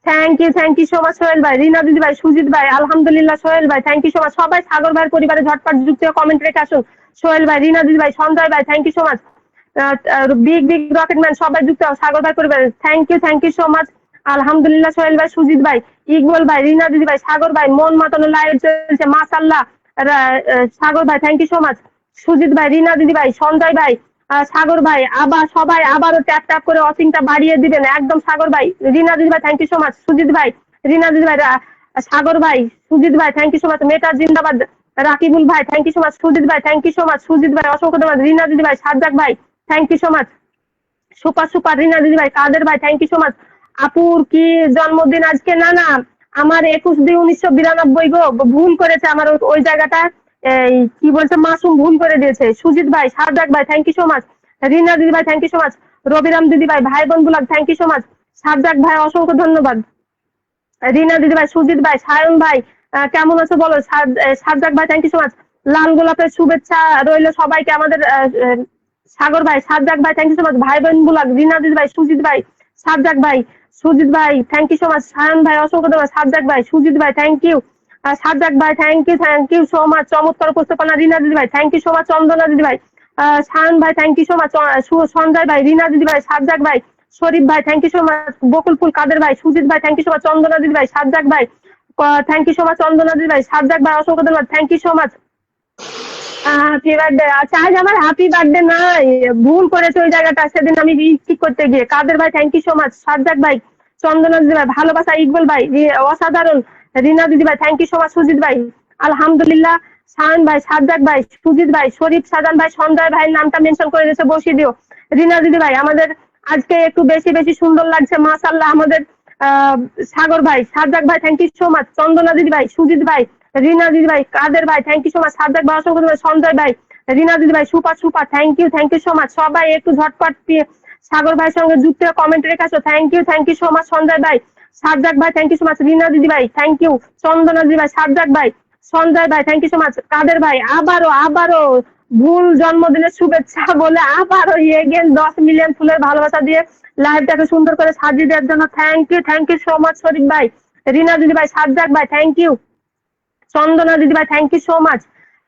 thank you so much Sohel ভাই। রিনা দিদি ভাই, সুজিত ভাই, আলহামদুলিল্লাহ সোহেল ভাই থ্যাংক ইউ সো মাচ। সবাই সাগর ভাইয়ের পরিবারে ঝটপট যুক্ত কমেন্ট রেখে আসুন। সোহেল ভাই, রিনা দিদি ভাই, সঞ্জয় ভাই thank you so much. Big rocket man সবাই যুক্ত সাগর ভাই পরিবারে থ্যাংক ইউ সো মাচ। আলহামদুলিল্লাহ সোহেল ভাই, সুজিত ভাই, ইকবল ভাই, রিনা দিদি ভাই, সাগর ভাই মন মাতানো লাইভ চলছে মাশাআল্লাহ। সাগর ভাই thank you so much. Sujit ভাই, রিনা দিদি ভাই, সঞ্জয় ভাই, সাগর ভাই, আবার সবাই আবারও ট্যাপ করে অসিংটা বাড়িয়ে দিবেন একদম। সাগর ভাই, রিনা দিদি ভাই thank you so much. Sujit ভাই, রিনা দিদি ভাই, সাগর ভাই, সুজিত ভাই thank you so much. Meta জিন্দাবাদ। রাকিবুল ভাই thank you so much. Sujit ভাই thank you so much. Sujit ভাই অসংখ্য ধন্যবাদ। রিনা দিদি ভাই, সাজ্জাক ভাই thank you so much. Super Rina দিদি ভাই, কাদের ভাই থ্যাংক ইউ সো মাচ। আপুর কি জন্মদিন আজকে? না আমার 21/2/1992 গো, ভুল করেছে আমার ওই জায়গাটা, এই কি বলছে মাসুম ভুল করে দিয়েছে। সুজিত ভাই, সাজ্জাক ভাই thank you so much. Rina দিদি ভাই thank you so much. Rabiram দিদি ভাই, ভাই বোন blog thank you so much. Sajjak ভাই অসংখ্য ধন্যবাদ। রিনা দিদি ভাই, সুজিত ভাই, সায়ন ভাই কেমন আছো বলো? সাজ্জাক ভাই থ্যাংক ইউ সো মাচ। লাল গোলাপের শুভেচ্ছা রইলো সবাইকে আমাদের। সাগর ভাই, সাজ্জাক ভাই থ্যাংক ইউ সো মাচ। ভাই বোন ব্লগ, রিনা দিদি ভাই, সুজিত ভাই, সাজ্জাক ভাই, সুজিত ভাই thank you so much. Sayan ভাই অসংখ্য ধন্যবাদ। সাজ্জাক ভাই, সুজিত ভাই থ্যাংক ইউ। সাজ্জাক ভাই থ্যাংক ইউ সো মাচ। চমৎকার উপস্থাপনা রিনা দিদি ভাই thank you so much. Chandana দিদি ভাই, সায়ন ভাই thank you so much. Sanjay ভাই, রিনা দিদি ভাই, সাজ্জাক ভাই, শরীফ ভাই thank you so much. Bakul Phul Kader ভাই, সুজিত ভাই thank you so much. Chandana দিদি ভাই, সাজ্জাক ভাই thank you so much. Chandana দিদি ভাই, সাজ্জাক ভাই অসংখ্য ধন্যবাদ, thank you so much. Happy birthday. আচ্ছা আজ আমার হ্যাপি বার্থডে নয়, ভুল করেছে ওই জায়গাটা সেদিন আমি ঠিক করতে গিয়ে। কাদের ভাই thank you so much. Sajjak ভাই, চন্দনা দিদি ভাই, ভালোবাসা ইকবল ভাই অসাধারণ। রিনা দিদি ভাই thank you so much. Sujit ভাই আলহামদুলিল্লাহ। সায়ন ভাই, সাজ্জাক ভাই, সুজিত ভাই, শরীফ, সাজান ভাই, সঞ্জয় ভাইয়ের নামটা মেনশন করে দিয়েছে, বসিয়ে দিও। রিনা দিদি ভাই, আমাদের আজকে একটু বেশি সুন্দর লাগছে মাশাআল্লাহ। আমাদের সাগর ভাই, সাজ্জাক ভাই thank you so much. Chandana দিদি ভাই, সুজিত ভাই, রিনা দিদি ভাই, কাদের ভাই thank you so much. Sajjak ভাই অসংখ্য ধন্যবাদ। সঞ্জয় ভাই, রিনা দিদি ভাই super thank you so much. সবাই একটু ঝটপট সাগর ভাইয়ের সঙ্গে যুক্ত কমেন্ট রেখে আসো। Thank you so much. Sanjay ভাই, সাজ্জাক ভাই thank you so much. Rina দিদি ভাই থ্যাংক ইউ। চন্দনা দিদি ভাই, সাজ্জাক ভাই, সঞ্জয় ভাই thank you so much. Kader ভাই আবারও ভুল জন্মদিনের শুভেচ্ছা বলে আবারও এগেন 10 মিলিয়ন ফুলের ভালোবাসা দিয়ে লাইভটাকে সুন্দর করে সাজিয়ে দেওয়ার জন্য থ্যাংক ইউ সো মাচ। শরীফ ভাই, রিনা দিদি ভাই, সাজ্জাক ভাই থ্যাংক ইউ। চন্দনা দিদি ভাই thank you so much,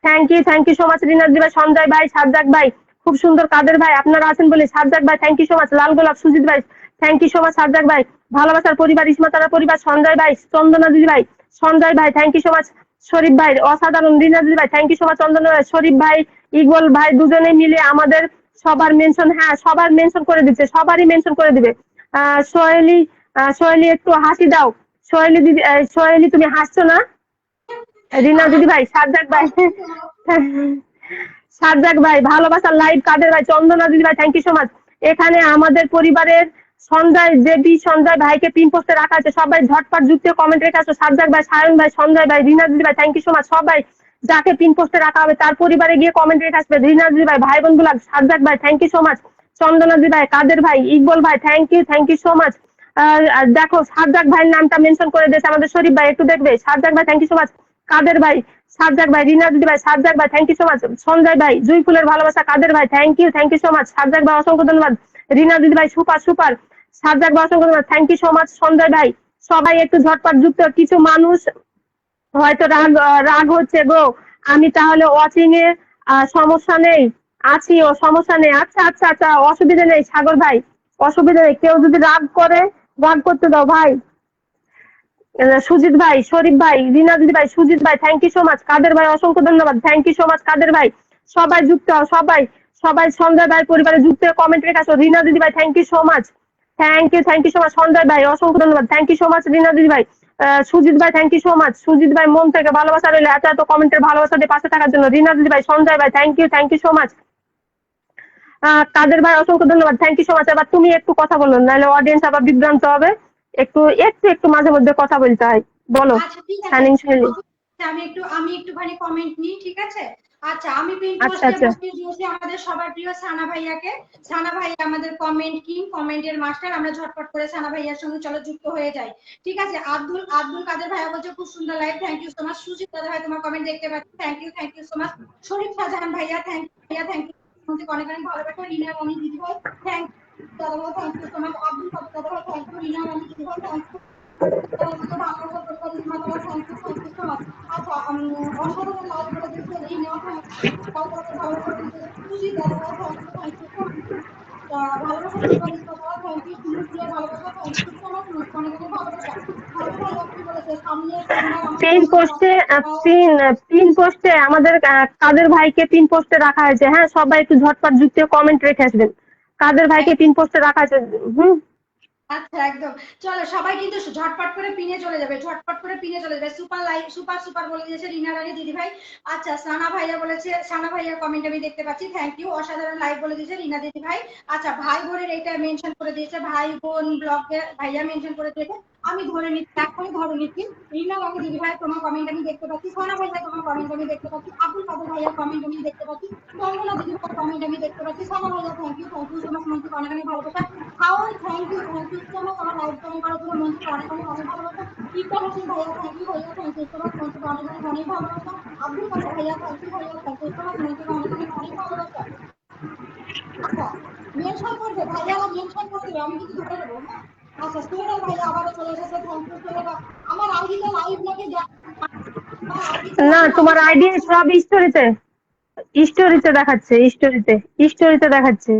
thank you so much. Rina দিদি ভাই, সঞ্জয় ভাই, সাজ্জাক ভাই খুব সুন্দর, কাদের ভাই আপনারা আছেন বলে, সাজ্জাক ভাই থ্যাংক ইউ সো মাচ। লাল গোলাপ সুজিত ভাই thank you so much. Sajjak ভাই ভালোবাসার পরিবার, ইসমাতারা পরিবার, সঞ্জয় ভাই, চন্দনা দিদি ভাই, সঞ্জয় ভাই থ্যাংক ইউ সো মাচ। শরীফ ভাই অসাধারণ, রিনা দিদি ভাই থ্যাংক ইউ সো মাচ। চন্দনা ভাই, শরীফ ভাই, ইকবল ভাই দুজনে মিলে আমাদের সবার মেনশন, হ্যাঁ সবার মেনশন করে দিচ্ছে, সবারই মেনশন করে দিবে। সোহেলি, সোহেলি একটু হাসি দাও। সোহেলি দিদি, সোহেলি তুমি হাসছো না? রিনা দিদি ভাই, সাজ্জাক ভাই, সাজ্জাক ভাই ভালোবাসার লাইভ, কাদের ভাই, চন্দনা দিদি ভাই থ্যাংক ইউ সো মাচ। এখানে আমাদের পরিবারের সঞ্জয় দেবী, সঞ্জয় ভাইকে পিন পোস্টে রাখা আছে, সবাই ঝটপট যুক্ত কমেন্ট রেখে আসো। সাজ্জাক ভাই, সায়ন ভাই, সঞ্জয় ভাই, রিনা দিদি ভাই থ্যাংক ইউ সো মাচ। সবাই যাকে পিন পোস্টে রাখা হবে তার পরিবারে গিয়ে কমেন্ট রেখে আসবে। রিনা দিদি ভাই, ভাই বোন ব্লগ, সাজ্জাক ভাই thank you so much. Chandana দিদি ভাই, কাদের ভাই, ইকবল ভাই থ্যাংক ইউ সো মাচ। দেখো সাজ্জাক ভাইয়ের নামটা মেনশন করে দিয়েছে আমাদের শরীফ ভাই, একটু দেখবে। সাজ্জাক ভাই thank you so much. Kader ভাই, সাজ্জাক ভাই, রিনা দিদি ভাই, সাজ্জাক ভাই thank you so much. Sanjay ভাই, জুই ফুলের ভালোবাসা, কাদের ভাই thank you so much. Sajjak ভাই অসংখ্য ধন্যবাদ। রিনা দিদি ভাই সুপার সুপার। সাজ্জাক ভাই অসংখ্য ধন্যবাদ, thank you so much. Sanjay ভাই, সবাই একটু ঝটপট যুক্ত। কিছু মানুষ হয়তো রাগ হচ্ছে গো, আমি তাহলে ওয়াচিং এ সমস্যা নেই, আছি ও সমস্যা নেই। আচ্ছা আচ্ছা আচ্ছা, অসুবিধা নেই সাগর ভাই, অসুবিধা নেই। কেউ যদি রাগ করে, রাগ করতে দাও ভাই। সুজিত ভাই, শরীফ ভাই, রিনা দিদি ভাই, সুজিত ভাই thank you so much. Kader ভাই অসংখ্য ধন্যবাদ, thank you so much. Kader ভাই, সবাই যুক্ত হও, সবাই সবাই সঞ্জয় ভাই পরিবারে যুক্ত কমেন্ট রেখে আসো। রিনা দিদি ভাই thank you so much, thank you so much. Sanjay ভাই অসংখ্য ধন্যবাদ, thank you so much. Rina দিদি ভাই, সুজিত ভাই thank you so much. Sujit ভাই মন থেকে ভালোবাসা রইলে এত এত কমেন্টের ভালোবাসা দিয়ে পাশে থাকার জন্য। রিনা দিদি ভাই, সঞ্জয় ভাই thank you so much. Kader ভাই অসংখ্য ধন্যবাদ, থ্যাংক ইউ সো মাচ। এবার তুমি একটু কথা বলো, নাহলে অডিয়েন্স আবার বিভ্রান্ত হবে। একটু একটু একটু মাঝে মধ্যে কথা বলতে হয়, বলো। আচ্ছা ঠিক শানিন সোহেলি, আছে, আমি একটুখানি কমেন্ট নিই, ঠিক আছে? আচ্ছা, আমি পিন আচ্ছা পোস্টে আচ্ছা বসিয়ে দিয়েছি আমাদের সবার প্রিয় সানা ভাইয়াকে। সানা ভাই আমাদের কমেন্ট কিং, কমেন্টের মাস্টার। আমরা ঝটপট করে সানা ভাইয়ার সঙ্গে চলো যুক্ত হয়ে যাই, ঠিক আছে? আব্দুল কাদের ভাইয়া বলছে খুব সুন্দর live, thank you so much. Sujit দাদা ভাই তোমার কমেন্ট দেখতে পাচ্ছি, thank you so much. Sharif Shahjahan ভাইয়া থ্যাংক ইউ, থ্যাংক ইউ অনেক অনেক ভালোবাসা। রিনা রানী দিদি ভাই থ্যাংক ইউ দাদা ভাই, thank you so much. Abdul Kader দাদা ভাই থ্যাংক ইউ। রিনা রানী দিদি ভাই থ্যাংক ইউ। অসাধারণ লাইভ করে দিচ্ছে রিনা, ভালোবাসা দিচ্ছে সুজি দাদা ভাই, থ্যাংক ইউ সো মাচ। ভালোবাসা পরিবার থ্যাংক ইউ। সুন্দর দিয়ে ভালোবাসা, থ্যাংক ইউ সো মাচ। অনেক অনেক ভালোবাসা। ভালো ভাইয়া কি বলেছে, সামনে সোমবার পিন পোস্টে, পিন পোস্টে আমাদের কাদের ভাইকে পিন পোস্টে রাখা হয়েছে। হ্যাঁ সবাই একটু ঝটপট যুক্ত কমেন্ট রেখে আসবেন। কাদের ভাইকে পিন পোস্টে রাখা হয়েছে। আচ্ছা একদম, চলো সবাই কিন্তু ঝটপট করে পিনে চলে যাবে, ঝটপট করে পিনে চলে যাবে। সুপার লাইভ, সুপার সুপার বলে দিয়েছে রিনা রানী দিদি ভাই। আচ্ছা সানা ভাইয়া বলেছে, সানা ভাইয়ার কমেন্ট আমি দেখতে পাচ্ছি, থ্যাংক ইউ। অসাধারণ লাইভ বলে দিয়েছে রিনা দিদি ভাই। আচ্ছা ভাই বোনের এইটা মেনশন করে দিয়েছে, ভাই বোন ব্লগে ভাইয়া মেনশন করে দিয়েছে। আমি ধরে নিচ্ছি, এখনই ধরে নিচ্ছি। রিনা রানী দিদি ভাই তোমার কমেন্ট আমি দেখতে পাচ্ছি, সানা ভাইয়া তোমার কমেন্ট আমি দেখতে পাচ্ছি, আব্দুল কাদের ভাইয়ার কমেন্ট আমি দেখতে পাচ্ছি, চন্দনা দিদি ভাইয়ের কমেন্ট আমি দেখতে পাচ্ছি। সানা ভাইয়া থ্যাংক ইউ সো মাচ। মন্ত্রী অনেক অনেক ভালোবাসা। হাওয়াই থ্যাংক ইউ সো মাচ আমার লাইভ জয়েন করার জন্য। মন্ত্রী অনেক অনেক অনেক ভালোবাসা। ইকবাল হোসেন ভাইয়া থ্যাংক ইউ সো মাচ। মন্ত্রী অনেক অনেক অনেক ভালোবাসা। আব্দুল কাদের ভাইয়া থ্যাংক ইউ সো মাচ। মন্ত্রী অনেক অনেক অনেক ভালোবাসা। আচ্ছা মেনশন করবে ভাইয়ারা, মেনশন করে দেবে, আমি কিন্তু ধরে দেবো, হ্যাঁ? আচ্ছা সোহেল ভাইয়া আবারও চলে এসেছে, থ্যাংক ইউ সোহেল। আমার আইডিতে লাইভ নাকি না তোমার আইডি সব স্টোরিতে, স্টোরিতে দেখাচ্ছে, স্টোরিতে দেখাচ্ছে।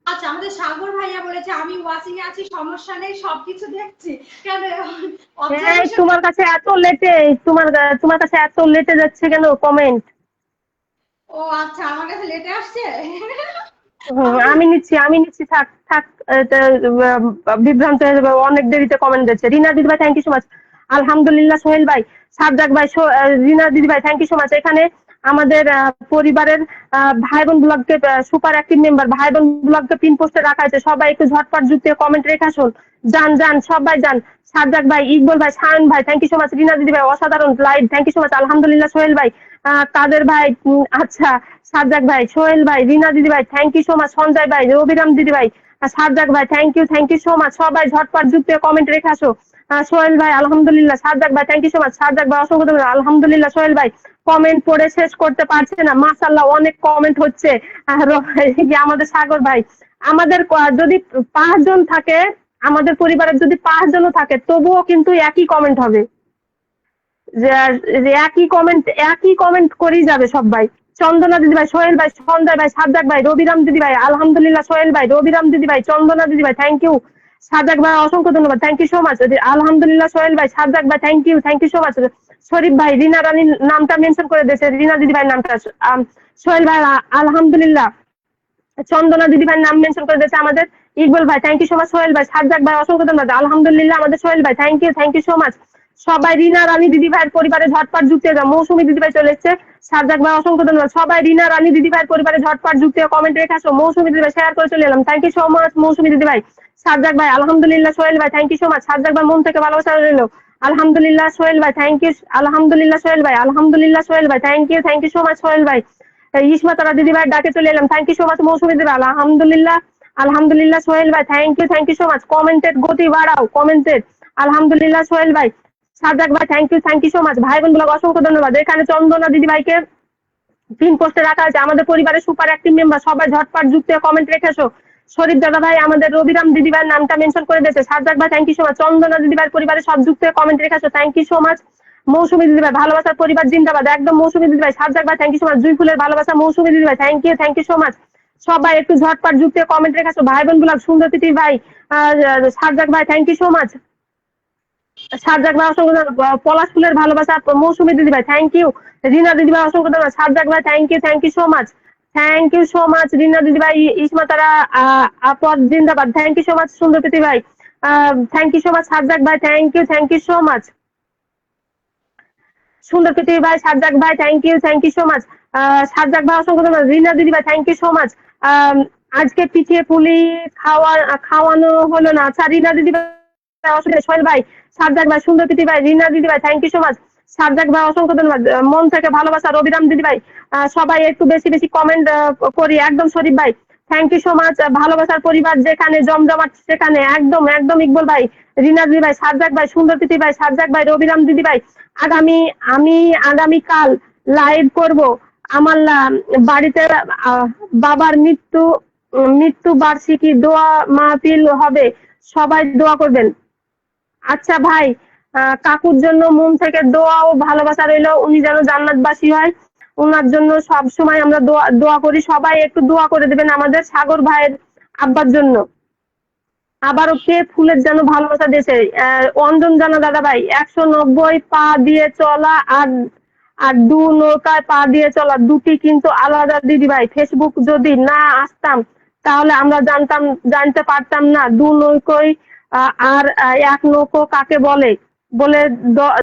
আচ্ছা আমাদের সাগর ভাইয়া বলেছে আমি ওয়াচিং এ আছি, সমস্যা নেই, সবকিছু দেখছি। কেন তোমার কাছে এত লেটে, তোমার কাছে এত লেটে যাচ্ছে কেন কমেন্ট? ও আচ্ছা আমার কাছে লেটে আসছে। আমি নিচ্ছি, থাক থাক, বিভ্রান্ত হয়ে যাবে, অনেক দেরিতে কমেন্ট দিচ্ছে। রিনা দিদি ভাই থ্যাংক ইউ সো মাচ। আলহামদুলিল্লাহ সোহেল ভাই, সাজ্জাক ভাই, রিনা দিদি ভাই থ্যাংক ইউ সো মাচ। এখানে আমাদের পরিবারের ভাই বোন ব্লগকে সুপার অ্যাক্টিভ মেম্বার ভাই বোন ব্লগকে পিন পোস্টে রাখা আছে, সবাই একটু ঝটপট যুক্ত কমেন্ট রেখে আসুন। যান সবাই যান। সাজ্জাক ভাই, ইকবল ভাই, সায়ন ভাই thank you so much. Rina দিদি ভাই অসাধারণ live, thank you so much. আলহামদুলিল্লাহ সোহেল ভাই, কাদের ভাই, আচ্ছা সাজ্জাক ভাই, সোহেল ভাই, রিনা দিদি ভাই thank you so much. Sanjay ভাই, রবিরাম দিদি ভাই, সাজ্জাক ভাই থ্যাংক ইউ সো মাচ। সবাই ঝটপট যুক্ত কমেন্ট রেখে আসো। সোহেল ভাই আলহামদুলিল্লাহ, সাজ্জাক ভাই thank you so much. Sajjak ভাই অসংখ্য ধন্যবাদ, আলহামদুলিল্লাহ। সোহেল ভাই কমেন্ট পড়ে শেষ করতে পারছে না, মাশাআল্লাহ অনেক কমেন্ট হচ্ছে। আমাদের সাগর ভাই, আমাদের যদি 5 জন থাকে, আমাদের পরিবারের যদি 5 জনও থাকে তবুও কিন্তু একই কমেন্ট হবে। যে একই কমেন্ট করেই যাবে সবাই। চন্দনা দিদি ভাই, সোহেল ভাই, সঞ্জয় ভাই, সাজ্জাক ভাই, রবিরাম দিদি ভাই, আলহামদুলিল্লাহ, সোহেল ভাই, রবিরাম দিদি ভাই, চন্দনা দিদি ভাই, থ্যাংক ইউ। সাজ্জাক ভাই অসংখ্য ধন্যবাদ, থ্যাংক ইউ সো মাচ। আলহামদুলিল্লাহ, সোহেল ভাই, সাজ্জাক ভাই, থ্যাংক ইউ সো মাচ। শরীফ ভাই, রিনা রানীর নামটা মেনশন করে দিয়েছে, রিনা দিদি ভাইয়ের নামটা। সোহেল ভাই আলহামদুলিল্লাহ, চন্দনা দিদি ভাইয়ের নাম মেনশন করে দিয়েছে আমাদের। ইকবাল ভাই, thank you so much. Sohel ভাই, সাজ্জাক ভাই অসংখ্য ধন্যবাদ, আলহামদুলিল্লাহ আমাদের সোহেল ভাই, থ্যাংক ইউ সো মাচ। সবাই রিনা রানী দিদি ভাইয়ের পরিবারে ঝটপট যুক্ত হয়ে যাও। মৌসুমী দিদি ভাই চলে এসছে, সাজ্জাক ভাই অসংখ্য ধন্যবাদ। সবাই রিনা রানী দিদি ভাইয়ের পরিবারে ঝটপট যুক্ত হয়ে কমেন্ট রেখে আসো। মৌসুমী দিদি ভাই শেয়ার করে চলে এলাম, thank you so much Mousumi দিদি ভাই। সাজ্জাক ভাই আলহামদুলিল্লাহ, সোহেল ভাই thank you so much. Sajjak ভাই মন থেকে ভালোবাসা রইল, আলহামদুলিল্লাহ। সোহেল ভাই থ্যাংক ইউ, আলহামদুলিল্লাহ। সোহেল ভাই আলহামদুলিল্লাহ, সোহেল ভাই thank you so much. Sohel ভাই ইসমা তারা দিদি ভাই ডাকে চলে এলাম, thank you so much Mousumi দিদি ভাই, আলহামদুলিল্লাহ। আলহামদুলিল্লাহ সোহেল ভাই, থ্যাংক ইউ সো মাচ। কমেন্টের গতি বাড়াও, কমেন্টের। আলহামদুলিল্লাহ সোহেল ভাই। সাজ্জাক ভাই থ্যাংক ইউ সো মাচ। ভাই বোন ব্লগ অসংখ্য ধন্যবাদ। এখানে চন্দনা দিদি ভাইকে পিন পোস্টে রাখা আছে, আমাদের পরিবারের সুপার অ্যাক্টিভ মেম্বার। সবাই ঝটপট যুক্ত হয়ে কমেন্ট রেখে আসো। শরীফ দাদা ভাই আমাদের রবিরাম দিদি ভাইয়ের নামটা মেনশন করে দিয়েছে। সাজ্জাক ভাই thank you so much. Chandana দিদি ভাইয়ের পরিবারের সব যুক্ত হয়ে কমেন্ট রেখে আসো, thank you so much. Mousumi দিদি ভাই ভালোবাসার পরিবার জিন্দাবাদ, একদম মৌসুমী দিদি ভাই। সাজ্জাক ভাই থ্যাংক ইউ সো মাচ। জুই ফুলের ভালোবাসা মৌসুমী দিদি ভাই, থ্যাংক ইউ সো মাচ। সবাই একটু ঝটপট যুক্ত হয়ে কমেন্ট রেখে আসো। ভাই বোন ব্লগ সুন্দর তিথি ভাই, সাজ্জাক ভাই thank you so much. Sajjak ভাই অসংখ্য ধন্যবাদ। পলাশ ফুলের ভালোবাসা মৌসুমী দিদি ভাই, থ্যাংক ইউ। রিনা দিদি ভাই অসংখ্য ধন্যবাদ। সাজ্জাক ভাই thank you so much, thank you so much. Rina দিদি ভাই, ইসমা তারা আপদ জিন্দাবাদ, থ্যাংক ইউ সো মাচ। সুন্দর তিথি ভাই thank you so much. Sajjak ভাই থ্যাংক ইউ সো মাচ। সুন্দর তিথি ভাই, সাজ্জাক ভাই thank you so much. Sajjak ভাই অসংখ্য ধন্যবাদ। রিনা দিদি ভাই থ্যাংক ইউ সো মাচ। আজকে পিঠিয়ে পুলি খাওয়ানো হলো না, আচ্ছা রিনা দিদি ভাই অসুবিধা। সোহেল ভাই, সাজ্জাক ভাই, সুন্দর তিথি ভাই, রিনা দিদি ভাই thank you so much. Sajjak ভাই অসংখ্য ধন্যবাদ, মন থেকে ভালোবাসা। রবিরাম দিদি ভাই, সবাই একটু বেশি বেশি কমেন্ট করি, একদম। শরীফ ভাই থ্যাংক ইউ সো মাচ। ভালোবাসার পরিবার যেখানে জমজমাট সেখানে, একদম একদম। ইকবাল ভাই, রিনা দিদি ভাই, সাজ্জাক ভাই, সুন্দর তিথি ভাই, সাজ্জাক ভাই, রবিরাম দিদি ভাই। আমি আগামীকাল লাইভ করব। আমার বাড়িতে বাবার মৃত্যু বার্ষিকী দোয়া মাহফিল হবে, সবাই দোয়া করবেন। আচ্ছা ভাই, কাকুর জন্য মন থেকে দোয়া ও ভালোবাসা রইল, উনি যেন জান্নাতবাসী হয়। ওনার জন্য সব সময় আমরা দোয়া করি, সবাই একটু দোয়া করে দেবেন আমাদের সাগর ভাইয়ের আব্বার জন্য। আবারও কে ফুলের যেন ভালোবাসা দিয়েছে, অঞ্জন জানা দাদা ভাই। 190 পা দিয়ে চলা আর দু নৌকায় পা দিয়ে চলা দুটি কিন্তু আলাদা দিদি ভাই। ফেসবুক যদি না আসতাম তাহলে আমরা জানতে পারতাম না দু নৌকোয় আর এক নৌকো কাকে বলে